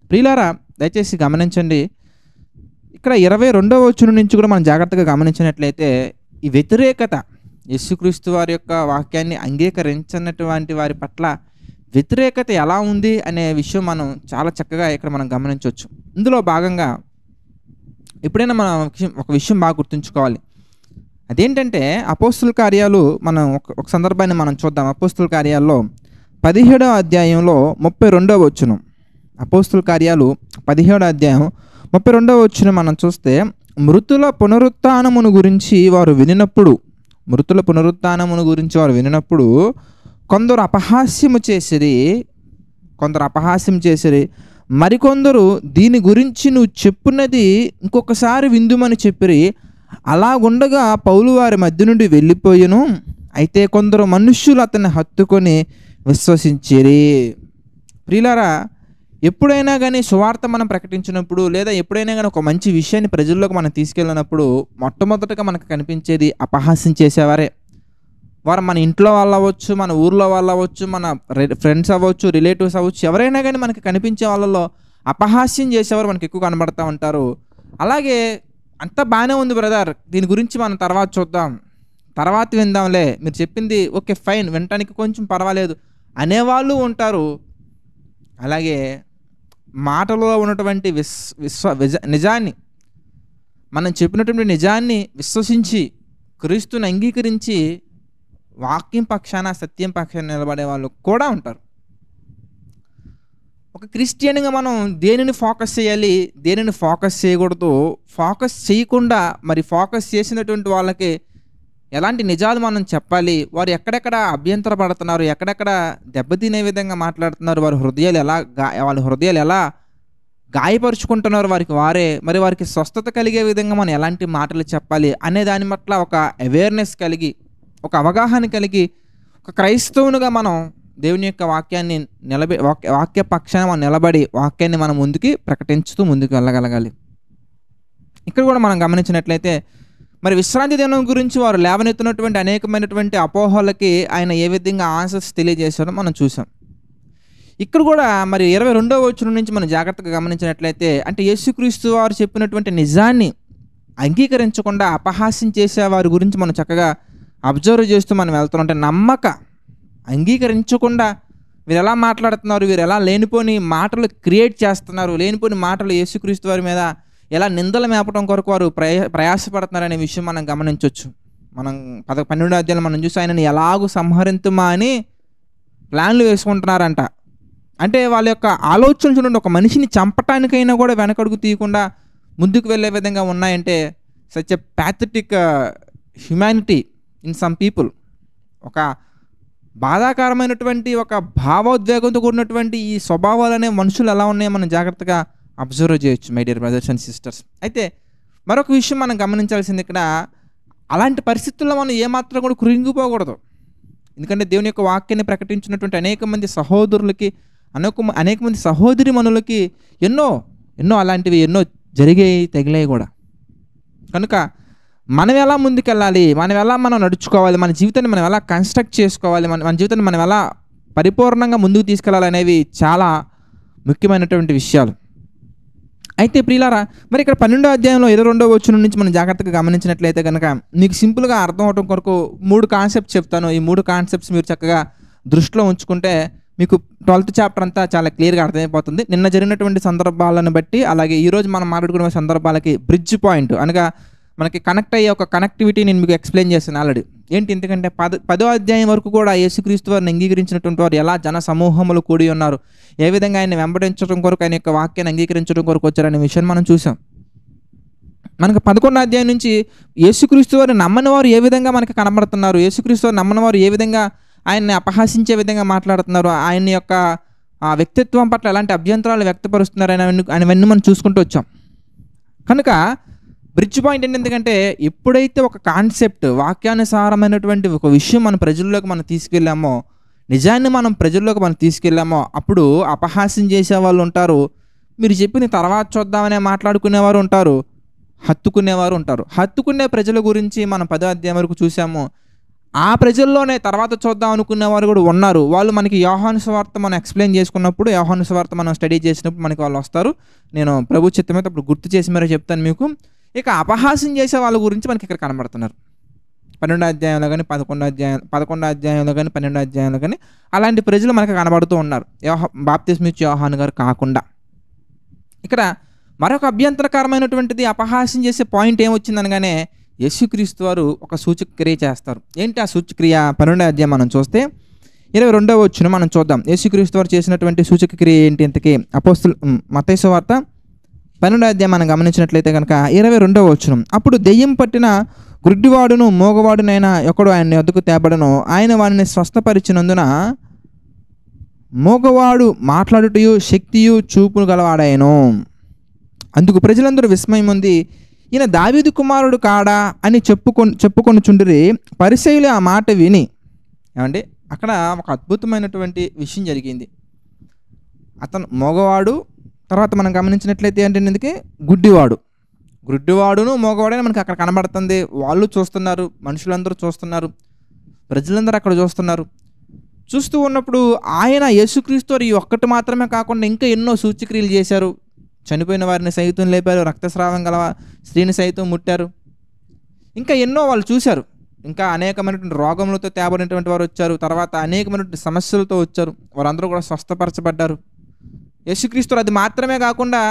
ప్రియులారా, దయచేసి గమనించండి. ఇక్కడ 22వ వచనం నుంచి కూడా మనం జాగ్రత్తగా గమనించినట్లయితే ఈ వ్యతిరేకత, యేసుక్రీస్తు వారి యొక్క వాక్యాన్ని అంగీకరించినటువంటి వారి పట్ల వ్యతిరేకత ఎలా ఉంది అనే విషయం మనం చాలా చక్కగా ఇక్కడ మనం గమనించవచ్చు. ఇందులో భాగంగా ఎప్పుడైనా మనం ఒక విషయం బాగా గుర్తుంచుకోవాలి. అదేంటంటే అపోస్తుల కార్యాలు మనం ఒక సందర్భాన్ని మనం చూద్దాం. అపోస్తుల కార్యాల్లో 17వ అధ్యాయంలో 32వ వచనం. అపోస్తుల కార్యాలు 17వ అధ్యాయం 32వ వచనం మనం చూస్తే, మృతుల పునరుత్థానమును గురించి వారు వినినప్పుడు కొందరు అపహాస్యము చేసిరి, మరికొందరు దీని గురించి నువ్వు చెప్పున్నది ఇంకొకసారి విందుమని చెప్పిరి. అలాగుండగా పౌలు వారి మధ్య నుండి వెళ్ళిపోయెను. అయితే కొందరు మనుష్యులు అతన్ని హత్తుకొని విశ్వసించిరి. ప్రియులారా, ఎప్పుడైనా కానీ సువార్త మనం ప్రకటించినప్పుడు, లేదా ఎప్పుడైనా కానీ ఒక మంచి విషయాన్ని ప్రజల్లోకి మనం తీసుకెళ్ళినప్పుడు మొట్టమొదటగా మనకు కనిపించేది అపహాస్యం చేసేవారే. వారు మన ఇంట్లో వాళ్ళు అవ్వచ్చు, మన ఊర్లో వాళ్ళు అవ్వచ్చు, మన ఫ్రెండ్స్ అవ్వచ్చు, రిలేటివ్స్ అవ్వచ్చు, ఎవరైనా కానీ మనకి కనిపించే వాళ్ళలో అపహాస్యం చేసేవారు మనకి ఎక్కువ కనబడుతూ ఉంటారు. అలాగే అంతా బాగానే ఉంది బ్రదర్, దీని గురించి మనం తర్వాత చూద్దాం, తర్వాత విందాంలే, మీరు చెప్పింది ఓకే ఫైన్, వినటానికి కొంచెం పర్వాలేదు అనేవాళ్ళు ఉంటారు. అలాగే మాటలో ఉన్నటువంటి నిజాన్ని, మనం చెప్పినటువంటి నిజాన్ని విశ్వసించి క్రీస్తుని అంగీకరించి వాక్యం పక్షాన, సత్యం పక్షాన నిలబడే వాళ్ళు కూడా ఉంటారు. ఒక క్రిస్టియన్గా మనం దేనిని ఫోకస్ చేయాలి, దేనిని ఫోకస్ చేయకూడదు, ఫోకస్ చేయకుండా మరి ఫోకస్ చేసినటువంటి వాళ్ళకి ఎలాంటి నిజాలు మనం చెప్పాలి, వారు ఎక్కడెక్కడ అభ్యంతర పడుతున్నారు, ఎక్కడెక్కడ దెబ్బతినే విధంగా మాట్లాడుతున్నారు, వాళ్ళ హృదయాలు ఎలా గాయపరుచుకుంటున్నారు మరి వారికి స్వస్థత కలిగే విధంగా మనం ఎలాంటి మాటలు చెప్పాలి అనే దాని పట్ల ఒక అవేర్నెస్ కలిగి, ఒక అవగాహన కలిగి, ఒక క్రైస్తవునిగా మనం దేవుని యొక్క వాక్యాన్ని వాక్య పక్షాన మనం నిలబడి వాక్యాన్ని మనం ప్రకటించుతూ ముందుకు వెళ్ళగలగాలి. ఇక్కడ కూడా మనం గమనించినట్లయితే మరి విశ్రాంతి దినం గురించి వారు లేవనెత్తినటువంటి అనేకమైనటువంటి అపోహలకి ఆయన ఏ విధంగా ఆన్సర్స్ తెలియజేశారో మనం చూసాం. ఇక్కడ కూడా మరి 22వ వచనం నుంచి మనం జాగ్రత్తగా గమనించినట్లయితే, అంటే యేసుక్రీస్తు వారు చెప్పినటువంటి నిజాన్ని అంగీకరించకుండా అపహాస్యం చేసే వారి గురించి మనం చక్కగా అబ్జర్వ్ చేస్తూ మనం వెళ్తున్నాం. అంటే అంగీకరించకుండా వీరు ఎలా మాట్లాడుతున్నారు, వీరు ఎలా లేనిపోని మాటలు క్రియేట్ చేస్తున్నారు, లేనిపోని మాటలు యేసుక్రీస్తు వారి మీద ఎలా నిందలు మేపడం కొరకు వారు ప్రయాసపడుతున్నారు అనే విషయం మనం గమనించవచ్చు. మనం 12వ అధ్యాయంలో మనం చూసి ఆయనని ఎలాగూ సంహరింతుమా అని ప్లాన్లు వేసుకుంటున్నారంట. అంటే వాళ్ళ యొక్క ఆలోచనలు చూడండి, ఒక మనిషిని చంపటానికైనా కూడా వెనకడుగు తీయకుండా ముందుకు వెళ్ళే విధంగా ఉన్నాయంటే such a pathetic humanity in some people. ఒక బాధాకరమైనటువంటి ఒక భావోద్వేగంతో కూడినటువంటి ఈ స్వభావాలు అనే మనుషులు ఎలా ఉన్నాయో మనం జాగ్రత్తగా అబ్జర్వ్ చేయొచ్చు my dear brothers and sisters. అయితే మరొక విషయం మనం గమనించాల్సింది, ఇక్కడ అలాంటి పరిస్థితుల్లో మనం ఏమాత్రం కూడా కృంగిపోకూడదు. ఎందుకంటే దేవుని యొక్క వాక్యాన్ని ప్రకటించినటువంటి అనేక మంది సహోదరులకి, అనేక మంది సహోదరిమణులకి ఎన్నో అలాంటివి జరిగాయి, తగిలాయి కూడా. కనుక మనం ఎలా ముందుకెళ్ళాలి, మనం నడుచుకోవాలి, మన జీవితాన్ని మనం ఎలా కన్స్ట్రక్ట్ చేసుకోవాలి, మన జీవితాన్ని మనం ఎలా పరిపూర్ణంగా ముందుకు తీసుకెళ్ళాలి అనేవి చాలా ముఖ్యమైనటువంటి విషయాలు. అయితే ప్రియులారా, మరి ఇక్కడ 12వ అధ్యాయంలో 22వ వచనం నుంచి మనం జాగ్రత్తగా గమనించినట్లయితే కనుక మీకు సింపుల్గా అర్థం అవడం కొరకు 3 కాన్సెప్ట్స్ చెప్తాను. ఈ 3 కాన్సెప్ట్స్ మీరు చక్కగా దృష్టిలో ఉంచుకుంటే మీకు 12th చాప్టర్ అంతా చాలా క్లియర్గా అర్థమైపోతుంది. నిన్న జరిగినటువంటి సందర్భాలను బట్టి, అలాగే ఈరోజు మనం మాట్లాడుకునే సందర్భాలకి బ్రిడ్జ్ పాయింట్ అనగా మనకి కనెక్ట్ అయ్యే ఒక కనెక్టివిటీ నేను మీకు ఎక్స్ప్లెయిన్ చేశాను ఆల్రెడీ. ఏంటి, ఎందుకంటే 10వ అధ్యాయం వరకు కూడా యేసుక్రీస్తు వారిని అంగీకరించినటువంటి వారు ఎలా జన సమూహములు కూడి ఉన్నారు, ఏ విధంగా ఆయన వెంబడించడం కొరకు, ఆయన యొక్క వాక్యాన్ని అంగీకరించడం కొరకు వచ్చారనే విషయాన్ని మనం చూసాం. మనకు 11వ అధ్యాయం నుంచి యేసుక్రీస్తు వారు నమ్మని వారు ఏ విధంగా మనకి కనబడుతున్నారు, యేసుక్రీస్తు వారు నమ్మని వారు ఏ విధంగా ఆయన్ని అపహాసించే విధంగా మాట్లాడుతున్నారు, ఆయన యొక్క వ్యక్తిత్వం పట్ల ఎలాంటి అభ్యంతరాలు వ్యక్తపరుస్తున్నారు అవన్నీ మనం చూసుకుంటూ వచ్చాం. కనుక బ్రిడ్జ్ పాయింట్ ఏంటి, ఎందుకంటే ఎప్పుడైతే ఒక కాన్సెప్ట్, వాక్యానుసారమైనటువంటి ఒక విషయం మన ప్రజల్లోకి మనం తీసుకెళ్ళామో, నిజాన్ని మనం ప్రజల్లోకి మనం తీసుకెళ్ళామో, అప్పుడు అపహాస్యం చేసేవాళ్ళు ఉంటారు, మీరు చెప్పింది తర్వాత చూద్దామనే మాట్లాడుకునేవారు ఉంటారు, హత్తుకునేవారు ఉంటారు. హత్తుకునే ప్రజల గురించి మనం 10వ అధ్యాయం వరకు చూసాము. ఆ ప్రజల్లోనే తర్వాత చూద్దాం అనుకునే వారు కూడా ఉన్నారు. వాళ్ళు మనకి యోహాను సువార్త మనం ఎక్స్‌ప్లెయిన్ చేసుకున్నప్పుడు, యోహాను సువార్త మనం స్టడీ చేసినప్పుడు మనకి వాళ్ళు వస్తారు. నేను ప్రభు చిత్తమైతే అప్పుడు గుర్తు చేసి మరీ చెప్తాను మీకు. ఇక అపహాస్యం చేసే వాళ్ళ గురించి మనకి ఇక్కడ కనబడుతున్నారు. 12 అధ్యాయంలో గాని, 11 అధ్యాయంలో గాని, 12 అధ్యాయంలో గాని అలాంటి ప్రజలు మనకు కనబడుతూ ఉన్నారు. బాప్తిస్మిచ్చే యోహాను గారు కాకుండా. ఇక్కడ మరొక అభ్యంతరకరమైనటువంటిది అపహాస్యం చేసే పాయింట్ ఏమొచ్చిందనగానే యేసుక్రీస్తు వారు ఒక సూచక క్రియ చేస్తారు. ఏంటి ఆ సూచక్రియ? 12 అధ్యాయం మనం చూస్తే 22వ వచనం మనం చూద్దాం. యేసుక్రీస్తు వారు చేసినటువంటి సూచక క్రియ ఏంటి ఇంతకీ? మత్తయి సువార్త 12వ అధ్యాయం మనం గమనించినట్లయితే కనుక 22వ వచనం. అప్పుడు దెయ్యం పట్టిన గుడ్డివాడును మోగవాడునైనా ఒకడు ఆయన వద్దకు తేబడను. ఆయన వారిని స్వస్థపరిచినందున మోగవాడు మాట్లాడుటయు శక్తియు చూపును గలవాడాయను. అందుకు ప్రజలందరూ విస్మయం ఉంది. ఈయన దావీదు కుమారుడు కాడా అని చెప్పుకొనుచుండిరి. పరిసయ్యులు ఆ మాట విని, ఏమండి అక్కడ ఒక అద్భుతమైనటువంటి విషయం జరిగింది. అతను మోగవాడు, తర్వాత మనం గమనించినట్లయితే ఏంటంటే గుడ్డివాడును మోగవాడని మనకి అక్కడ కనబడుతుంది. వాళ్ళు చూస్తున్నారు, మనుషులందరూ చూస్తున్నారు, ప్రజలందరూ అక్కడ చూస్తున్నారు. చూస్తూ ఉన్నప్పుడు ఆయన యేసుక్రీస్తు ఈ ఒక్కటి మాత్రమే కాకుండా ఇంకా ఎన్నో సూచక్రియలు చేశారు. చనిపోయిన వారిని సైతం లేపారు, రక్తస్రావం గల స్త్రీని సైతం ముట్టారు, ఇంకా ఎన్నో వాళ్ళు చూశారు. ఇంకా అనేకమైనటువంటి రోగములతో తేబడినటువంటి వారు వచ్చారు, తర్వాత అనేకమైనటువంటి సమస్యలతో వచ్చారు, వారందరూ కూడా స్వస్థపరచబడ్డారు. యేసుక్రీస్తు అది మాత్రమే కాకుండా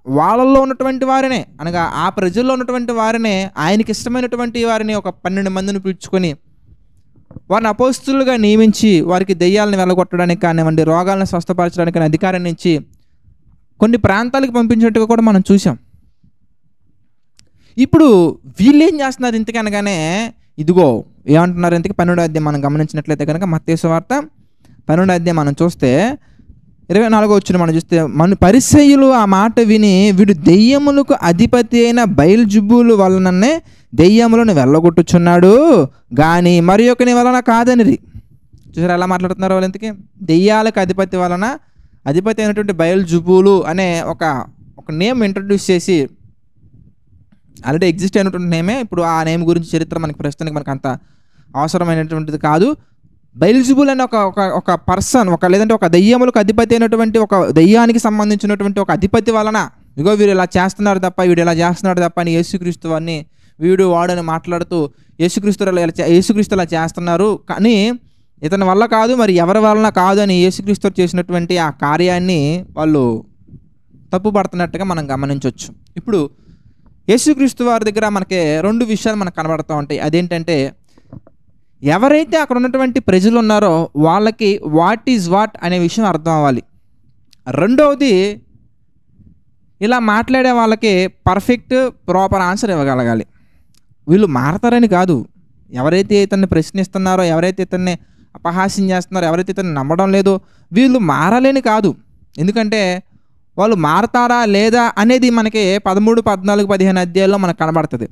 వాళ్ళల్లో ఉన్నటువంటి వారినే, అనగా ఆ ప్రజల్లో ఉన్నటువంటి వారినే, ఆయనకి ఇష్టమైనటువంటి వారిని ఒక 12 మందిని పిలుచుకొని వారిని అపోస్తులుగా నియమించి వారికి దెయ్యాలను వెళ్ళగొట్టడానికి కానివ్వండి, రోగాలను స్వస్థపరచడానికి అధికారాన్ని ఇచ్చి కొన్ని ప్రాంతాలకు పంపించినట్టుగా కూడా మనం చూసాం. ఇప్పుడు వీళ్ళు ఏం చేస్తున్నారు ఇంతకనగానే, ఇదిగో ఏమంటున్నారు ఇంతకీ 12వ అధ్యాయం మనం గమనించినట్లయితే కనుక మత్తయి సువార్త 12వ అధ్యాయం మనం చూస్తే 24వ వచనం మనం చూస్తే, పరిసయ్యులు ఆ మాట విని వీడు దెయ్యములకు అధిపతి అయిన బయల్జెబూలు వలననే దెయ్యములను వెళ్ళగొట్టుచున్నాడు కానీ మరి ఒకని వలన కాదనిది. చూసారు ఎలా మాట్లాడుతున్నారు వాళ్ళు? ఇంతకీ దెయ్యాలకు అధిపతి అయినటువంటి బయల్జెబూలు అనే ఒక నేమ్ ఇంట్రడ్యూస్ చేసి, ఆల్రెడీ ఎగ్జిస్ట్ అయినటువంటి నేమే, ఇప్పుడు ఆ నేమ్ గురించి చరిత్ర ప్రస్తుతానికి మనకు అంత అవసరమైనటువంటిది కాదు. బయల్జెబూల్ అనే ఒక పర్సన్, లేదంటే ఒక దెయ్యములకు అధిపతి అయినటువంటి ఒక దెయ్యానికి సంబంధించినటువంటి ఒక అధిపతి వలన, ఇగో వీడు ఇలా చేస్తున్నారు తప్ప, వీడు ఇలా చేస్తున్నాడు తప్ప అని యేసుక్రీస్తు వారిని వాడని మాట్లాడుతూ యేసుక్రీస్తు అలా చేస్తున్నారు కానీ ఇతని వల్ల కాదు, మరి ఎవరి వలన కాదు అని యేసుక్రీస్తు చేసినటువంటి ఆ కార్యాన్ని వాళ్ళు తప్పుపడుతున్నట్టుగా మనం గమనించవచ్చు. ఇప్పుడు యేసుక్రీస్తు వారి దగ్గర మనకి 2 విషయాలు మనకు కనబడుతూ ఉంటాయి. అదేంటంటే, ఎవరైతే అక్కడ ఉన్నటువంటి ప్రజలు ఉన్నారో వాళ్ళకి వాట్ ఈజ్ వాట్ అనే విషయం అర్థం అవ్వాలి. రెండవది, ఇలా మాట్లాడే వాళ్ళకి పర్ఫెక్ట్ ప్రాపర్ ఆన్సర్ ఇవ్వగలగాలి. వీళ్ళు మారతారని కాదు, ఎవరైతే ఇతన్ని ప్రశ్నిస్తున్నారో, ఎవరైతే ఇతన్ని అపహాస్యం చేస్తున్నారో, ఎవరైతే ఇతన్ని నమ్మడం లేదో వీళ్ళు మారాలని కాదు. ఎందుకంటే వాళ్ళు మారతారా లేదా అనేది మనకి 13, 14, 15 అధ్యాయాల్లో మనకు కనబడుతుంది.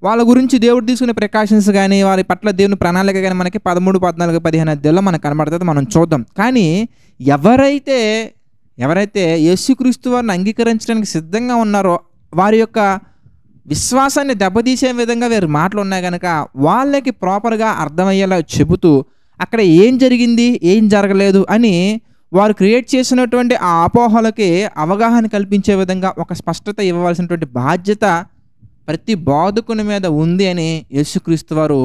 వాళ్ళ గురించి దేవుడు తీసుకునే ప్రికాషన్స్ కానీ, వారి పట్ల దేవుని ప్రణాళిక కానీ మనకి 13, 14, 15 అధ్యాయాల్లో మనకు కనబడుతుంది, మనం చూద్దాం. కానీ ఎవరైతే యేసుక్రీస్తు వారిని అంగీకరించడానికి సిద్ధంగా ఉన్నారో వారి యొక్క విశ్వాసాన్ని దెబ్బతీసే విధంగా వేరే మాటలు ఉన్నాయి కనుక వాళ్ళకి ప్రాపర్గా అర్థమయ్యేలా చెబుతూ అక్కడ ఏం జరిగింది, ఏం జరగలేదు అని వారు క్రియేట్ చేసినటువంటి ఆ అపోహలకి అవగాహన కల్పించే విధంగా ఒక స్పష్టత ఇవ్వవలసినటువంటి బాధ్యత ప్రతి బోధకుని మీద ఉంది అని యేసుక్రీస్తు వారు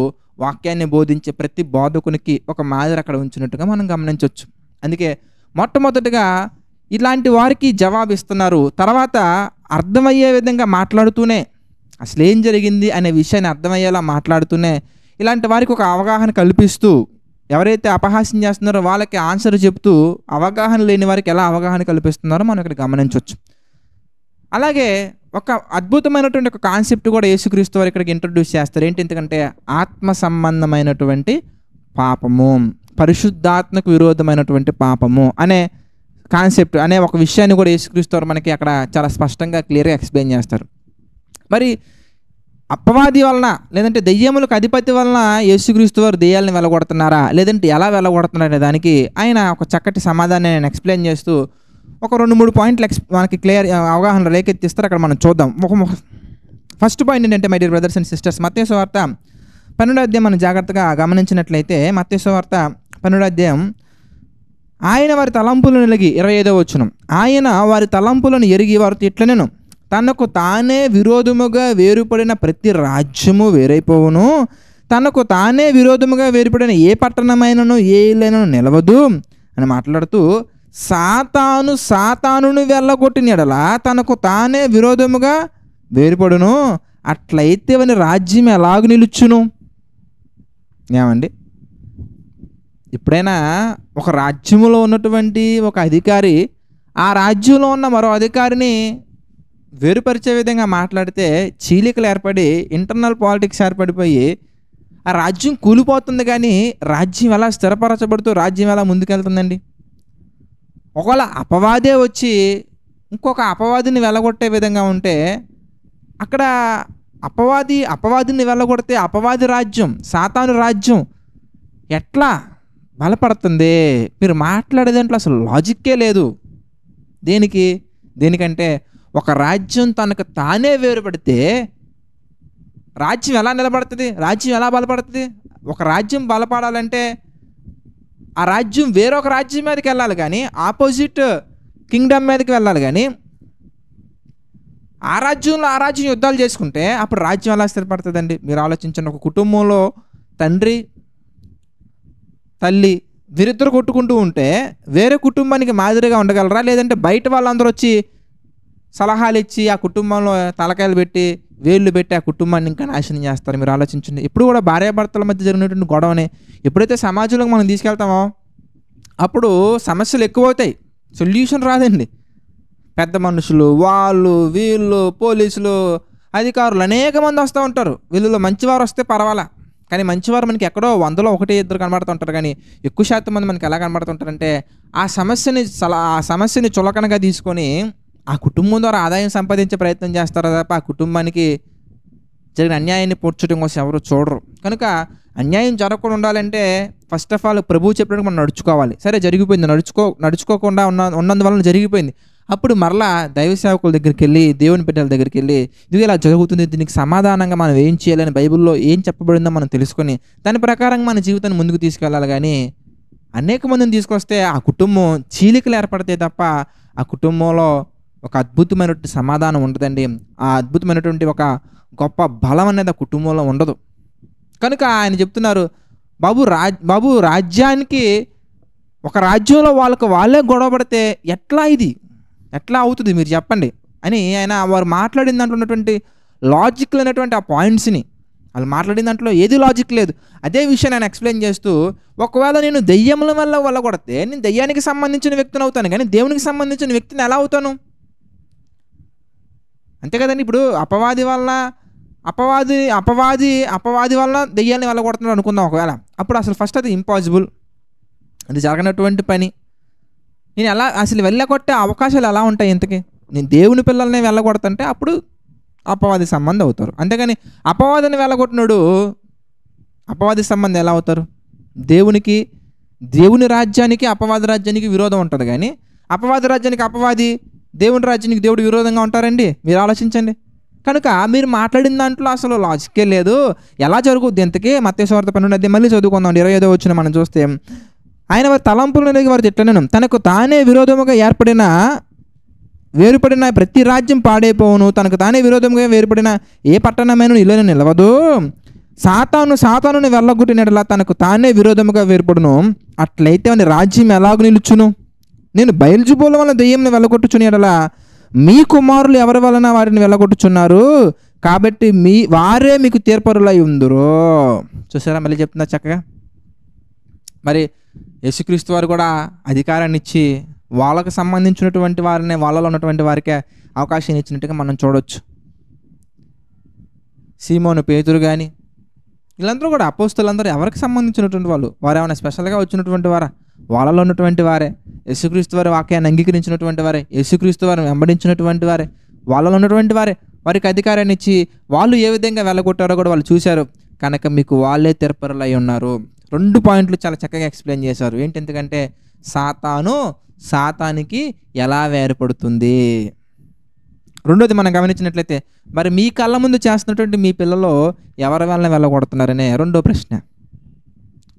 వాక్యాన్ని బోధించే ప్రతి బోధకునికి ఒక మాదిరి అక్కడ ఉంచినట్టుగా మనం గమనించవచ్చు. అందుకే మొట్టమొదటిగా ఇలాంటి వారికి జవాబిస్తున్నారు. తర్వాత అర్థమయ్యే విధంగా మాట్లాడుతూనే, అసలు ఏం జరిగింది అనే విషయాన్ని అర్థమయ్యేలా మాట్లాడుతూనే ఇలాంటి వారికి ఒక అవగాహన కల్పిస్తూ, ఎవరైతే అపహాస్యం చేస్తున్నారో వాళ్ళకి ఆన్సర్ చెప్తూ అవగాహన లేని వారికి ఎలా అవగాహన కల్పిస్తున్నారో మనం ఇక్కడ గమనించవచ్చు. అలాగే ఒక అద్భుతమైనటువంటి ఒక కాన్సెప్ట్ కూడా యేసుక్రీస్తు వారు ఇక్కడికి ఇంట్రడ్యూస్ చేస్తారు. ఏంటి ఎందుకంటే, ఆత్మ సంబంధమైనటువంటి పాపము, పరిశుద్ధాత్మకు విరోధమైనటువంటి పాపము అనే కాన్సెప్ట్ అనే ఒక విషయాన్ని కూడా యేసుక్రీస్తు వారు మనకి అక్కడ చాలా స్పష్టంగా క్లియర్గా ఎక్స్ప్లెయిన్ చేస్తారు. మరి అపవాది వలన లేదంటే దెయ్యములకు అధిపతి వలన యేసుక్రీస్తు వారు దెయ్యాలను వెళ్ళగొడుతున్నారా, లేదంటే ఎలా వెళ్ళగొడుతున్నారు అనే దానికి ఆయన ఒక చక్కటి సమాధానం నేను ఎక్స్ప్లెయిన్ చేస్తూ ఒక 2-3 పాయింట్లు మనకి క్లియర్ అవగాహన రేకెత్తిస్తారు. అక్కడ మనం చూద్దాం. ఫస్ట్ పాయింట్ ఏంటంటే, my dear brothers and sisters, మత్తయి సువార్త 12వ అధ్యాయం మనం జాగ్రత్తగా గమనించినట్లయితే మత్తయి సువార్త 12వ అధ్యాయం, ఆయన వారి తలంపులను ఎరిగి 25వ వచనం, ఆయన వారి తలంపులను ఎరిగి వారితో ఇట్లనెను, తనకు తానే విరోధముగా వేరుపడిన ప్రతి రాజ్యము వేరైపోవును, తనకు తానే విరోధముగా వేరుపడిన ఏ పట్టణమైనను ఏ ఇల్లైనను నిలవదు అని మాట్లాడుతూ, సాతానును వెళ్ళగొట్టిన యెడల తనకు తానే విరోధముగా వేరుపడును, అట్లయితే వాని రాజ్యం ఎలాగ నిలుచును? ఏమండి, ఎప్పుడైనా ఒక రాజ్యంలో ఉన్నటువంటి ఒక అధికారి ఆ రాజ్యంలో ఉన్న మరో అధికారిని వేరుపరిచే విధంగా మాట్లాడితే చీలికలు ఏర్పడి ఇంటర్నల్ పాలిటిక్స్ ఏర్పడిపోయి ఆ రాజ్యం కూలిపోతుంది, కానీ రాజ్యం ఎలా స్థిరపరచబడుతూ రాజ్యం ఎలా ముందుకెళ్తుందండి? ఒకవేళ అపవాదే వచ్చి ఇంకొక అపవాదిని వెళ్ళగొట్టే విధంగా ఉంటే అక్కడ అపవాదిని వెళ్ళగొడితే అపవాది రాజ్యం, సాతాను రాజ్యం ఎట్లా బలపడుతుంది? మీరు మాట్లాడే దాంట్లో అసలు లాజిక్కే లేదు. దేనికంటే ఒక రాజ్యం తనకు తానే వేరుపడితే రాజ్యం ఎలా నిలబడుతుంది? రాజ్యం ఎలా బలపడుతుంది? ఒక రాజ్యం బలపడాలంటే ఆ రాజ్యం వేరొక రాజ్యం మీదకి వెళ్ళాలి, కానీ ఆపోజిట్ కింగ్డమ్ మీదకి వెళ్ళాలి, కానీ ఆ రాజ్యం యుద్ధాలు చేసుకుంటే అప్పుడు రాజ్యం ఎలా స్థిరపడుతుందండి? మీరు ఆలోచించండి. ఒక కుటుంబంలో తండ్రి తల్లి వీరిద్దరు కొట్టుకుంటూ ఉంటే వేరే కుటుంబానికి మాదిరిగా ఉండగలరా? లేదంటే బయట వాళ్ళందరూ వచ్చి సలహాలు ఇచ్చి ఆ కుటుంబంలో తలకాయలు పెట్టి వేళ్ళు పెట్టి ఆ కుటుంబాన్ని ఇంకా నాశనం చేస్తారు? మీరు ఆలోచించండి. ఎప్పుడు కూడా భార్యాభర్తల మధ్య జరిగినటువంటి గొడవని ఎప్పుడైతే సమాజంలోకి మనం తీసుకెళ్తామో అప్పుడు సమస్యలు ఎక్కువ అవుతాయి, సొల్యూషన్ రాదండి. పెద్ద మనుషులు, వాళ్ళు వీళ్ళు, పోలీసులు, అధికారులు అనేక మంది వస్తూ ఉంటారు. వీళ్ళలో మంచివారు వస్తే పర్వాలా, కానీ మంచివారు మనకి ఎక్కడో 100లో 1-2 కనబడుతుంటారు, కానీ ఎక్కువ శాతం మంది మనకి ఎలా కనబడుతుంటారంటే ఆ సమస్యని చులకనగా తీసుకొని ఆ కుటుంబం ద్వారా ఆదాయం సంపాదించే ప్రయత్నం చేస్తారు తప్ప ఆ కుటుంబానికి జరిగిన అన్యాయాన్ని పూడ్చడం కోసం ఎవరు చూడరు. కనుక అన్యాయం జరగకుండా ఉండాలంటే ఫస్ట్ ఆఫ్ ఆల్ ప్రభువు చెప్పడానికి మనం నడుచుకోవాలి. సరే, జరిగిపోయింది, నడుచుకోకుండా ఉన్నందువలన జరిగిపోయింది. అప్పుడు మరలా దైవ సేవకుల దగ్గరికి వెళ్ళి, దేవుని బిడ్డల దగ్గరికి వెళ్ళి, ఇది ఇలా జరుగుతుంది, దీనికి సమాధానంగా మనం ఏం చేయాలని బైబిల్లో ఏం చెప్పబడిందో మనం తెలుసుకొని దాని ప్రకారంగా మన జీవితాన్ని ముందుకు తీసుకెళ్ళాలి. కానీ అనేక మందిని తీసుకొస్తే ఆ కుటుంబం చీలికలు ఏర్పడితే తప్ప ఆ కుటుంబంలో ఒక అద్భుతమైనటువంటి సమాధానం ఉండదండి. ఆ అద్భుతమైనటువంటి ఒక గొప్ప బలం అనేది ఆ కుటుంబంలో ఉండదు. కనుక ఆయన చెప్తున్నారు, బాబు రాజ్యానికి ఒక రాజ్యంలో వాళ్ళే గొడవ పడితే ఎట్లా అవుతుంది మీరు చెప్పండి అని ఆయన వారు మాట్లాడిన దాంట్లో ఉన్నటువంటి లాజిక్ అనేటువంటి ఆ పాయింట్స్ని, వాళ్ళు మాట్లాడిన దాంట్లో ఏది లాజిక్ లేదు. అదే విషయాన్ని ఆయన ఎక్స్ప్లెయిన్ చేస్తూ, ఒకవేళ నేను దెయ్యముల వల్ల వెళ్ళగొడితే నేను దెయ్యానికి సంబంధించిన వ్యక్తిని అవుతాను, కానీ దేవునికి సంబంధించిన వ్యక్తిని ఎలా అవుతాను? అంతే కదండి. ఇప్పుడు అపవాది వల్ల దెయ్యాన్ని వెళ్ళగొడుతున్నాడు అనుకుందాం ఒకవేళ. అప్పుడు అసలు ఫస్ట్ అది ఇంపాసిబుల్, అది జరగనటువంటి పని. నేను ఎలా అసలు వెళ్ళగొట్టే అవకాశాలు ఎలా ఉంటాయి? ఇంతకీ నేను దేవుని పిల్లల్ని వెళ్ళగొడుతుంటే అప్పుడు అపవాది సంబంధం అవుతారు. అంతేగాని అపవాదిని వెళ్ళగొట్టినాడు అపవాది సంబంధం ఎలా అవుతారు? దేవుని రాజ్యానికి అపవాది రాజ్యానికి విరోధం ఉంటుంది, కానీ అపవాది రాజ్యానికి అపవాది, దేవుని రాజ్యానికి దేవుడు విరోధంగా ఉంటారండి? మీరు ఆలోచించండి. కనుక మీరు మాట్లాడిన దాంట్లో అసలు లాజిక్కే లేదు. ఎలా జరుగుద్ది ఇంతకీ? మత్తయి సువార్త 12 మళ్ళీ చదువుకుందాం. 25వ వచనం మనం చూస్తే, ఆయన వారి తలంపులను వారు తిట్టనను, తనకు తానే విరోధముగా వేరుపడిన ప్రతి రాజ్యం పాడైపోవును, తనకు తానే విరోధముగా వేరుపడిన ఏ పట్టణమైన ఇల్లును నిలవదు, సాతానుని వెళ్ళగొట్టినట్లా తనకు తానే విరోధముగా వేరుపడును, అట్లయితే వాని రాజ్యం ఎలాగ నిలుచును? నేను బయల్జెబూల వలన దెయ్యంని వెళ్ళగొట్టుచుని ఎడలా మీ కుమారులు ఎవరి వలన వారిని వెళ్ళగొట్టుచున్నారు, కాబట్టి వారే మీకు తీర్పరులై ఉందురు. చూసారా, మళ్ళీ చెప్తున్నా చక్కగా. మరి యేసుక్రీస్తు వారు కూడా అధికారాన్ని ఇచ్చి వాళ్ళకు సంబంధించినటువంటి వారిని, వాళ్ళలో ఉన్నటువంటి వారికే అవకాశం ఇచ్చినట్టుగా మనం చూడవచ్చు. సీమోను పేతురు కానీ వీళ్ళందరూ కూడా అపోస్తలులందరూ ఎవరికి సంబంధించినటువంటి వాళ్ళు? వారు ఏమైనా స్పెషల్గా వచ్చినటువంటి వారా? వాళ్ళలో ఉన్నటువంటి వారే. యేసుక్రీస్తు వారి వాక్యాన్ని అంగీకరించినటువంటి వారే, యేసుక్రీస్తు వారిని వెంబడించినటువంటి వారే, వాళ్ళలో ఉన్నటువంటి వారే. వారికి అధికారాన్ని ఇచ్చి వాళ్ళు ఏ విధంగా వెళ్ళగొట్టారో కూడా వాళ్ళు చూశారు. కనుక మీకు వాళ్ళే తీర్పరులై ఉన్నారు. 2 పాయింట్లు చాలా చక్కగా ఎక్స్ప్లెయిన్ చేశారు. ఏంటి? ఎందుకంటే సాతానికి ఎలా వేరుపడుతుంది, రెండోది మనం గమనించినట్లయితే, మరి మీ కళ్ళ ముందు చేస్తున్నటువంటి మీ పిల్లలు ఎవరి వలన వెళ్ళగొడుతున్నారనే రెండో ప్రశ్న.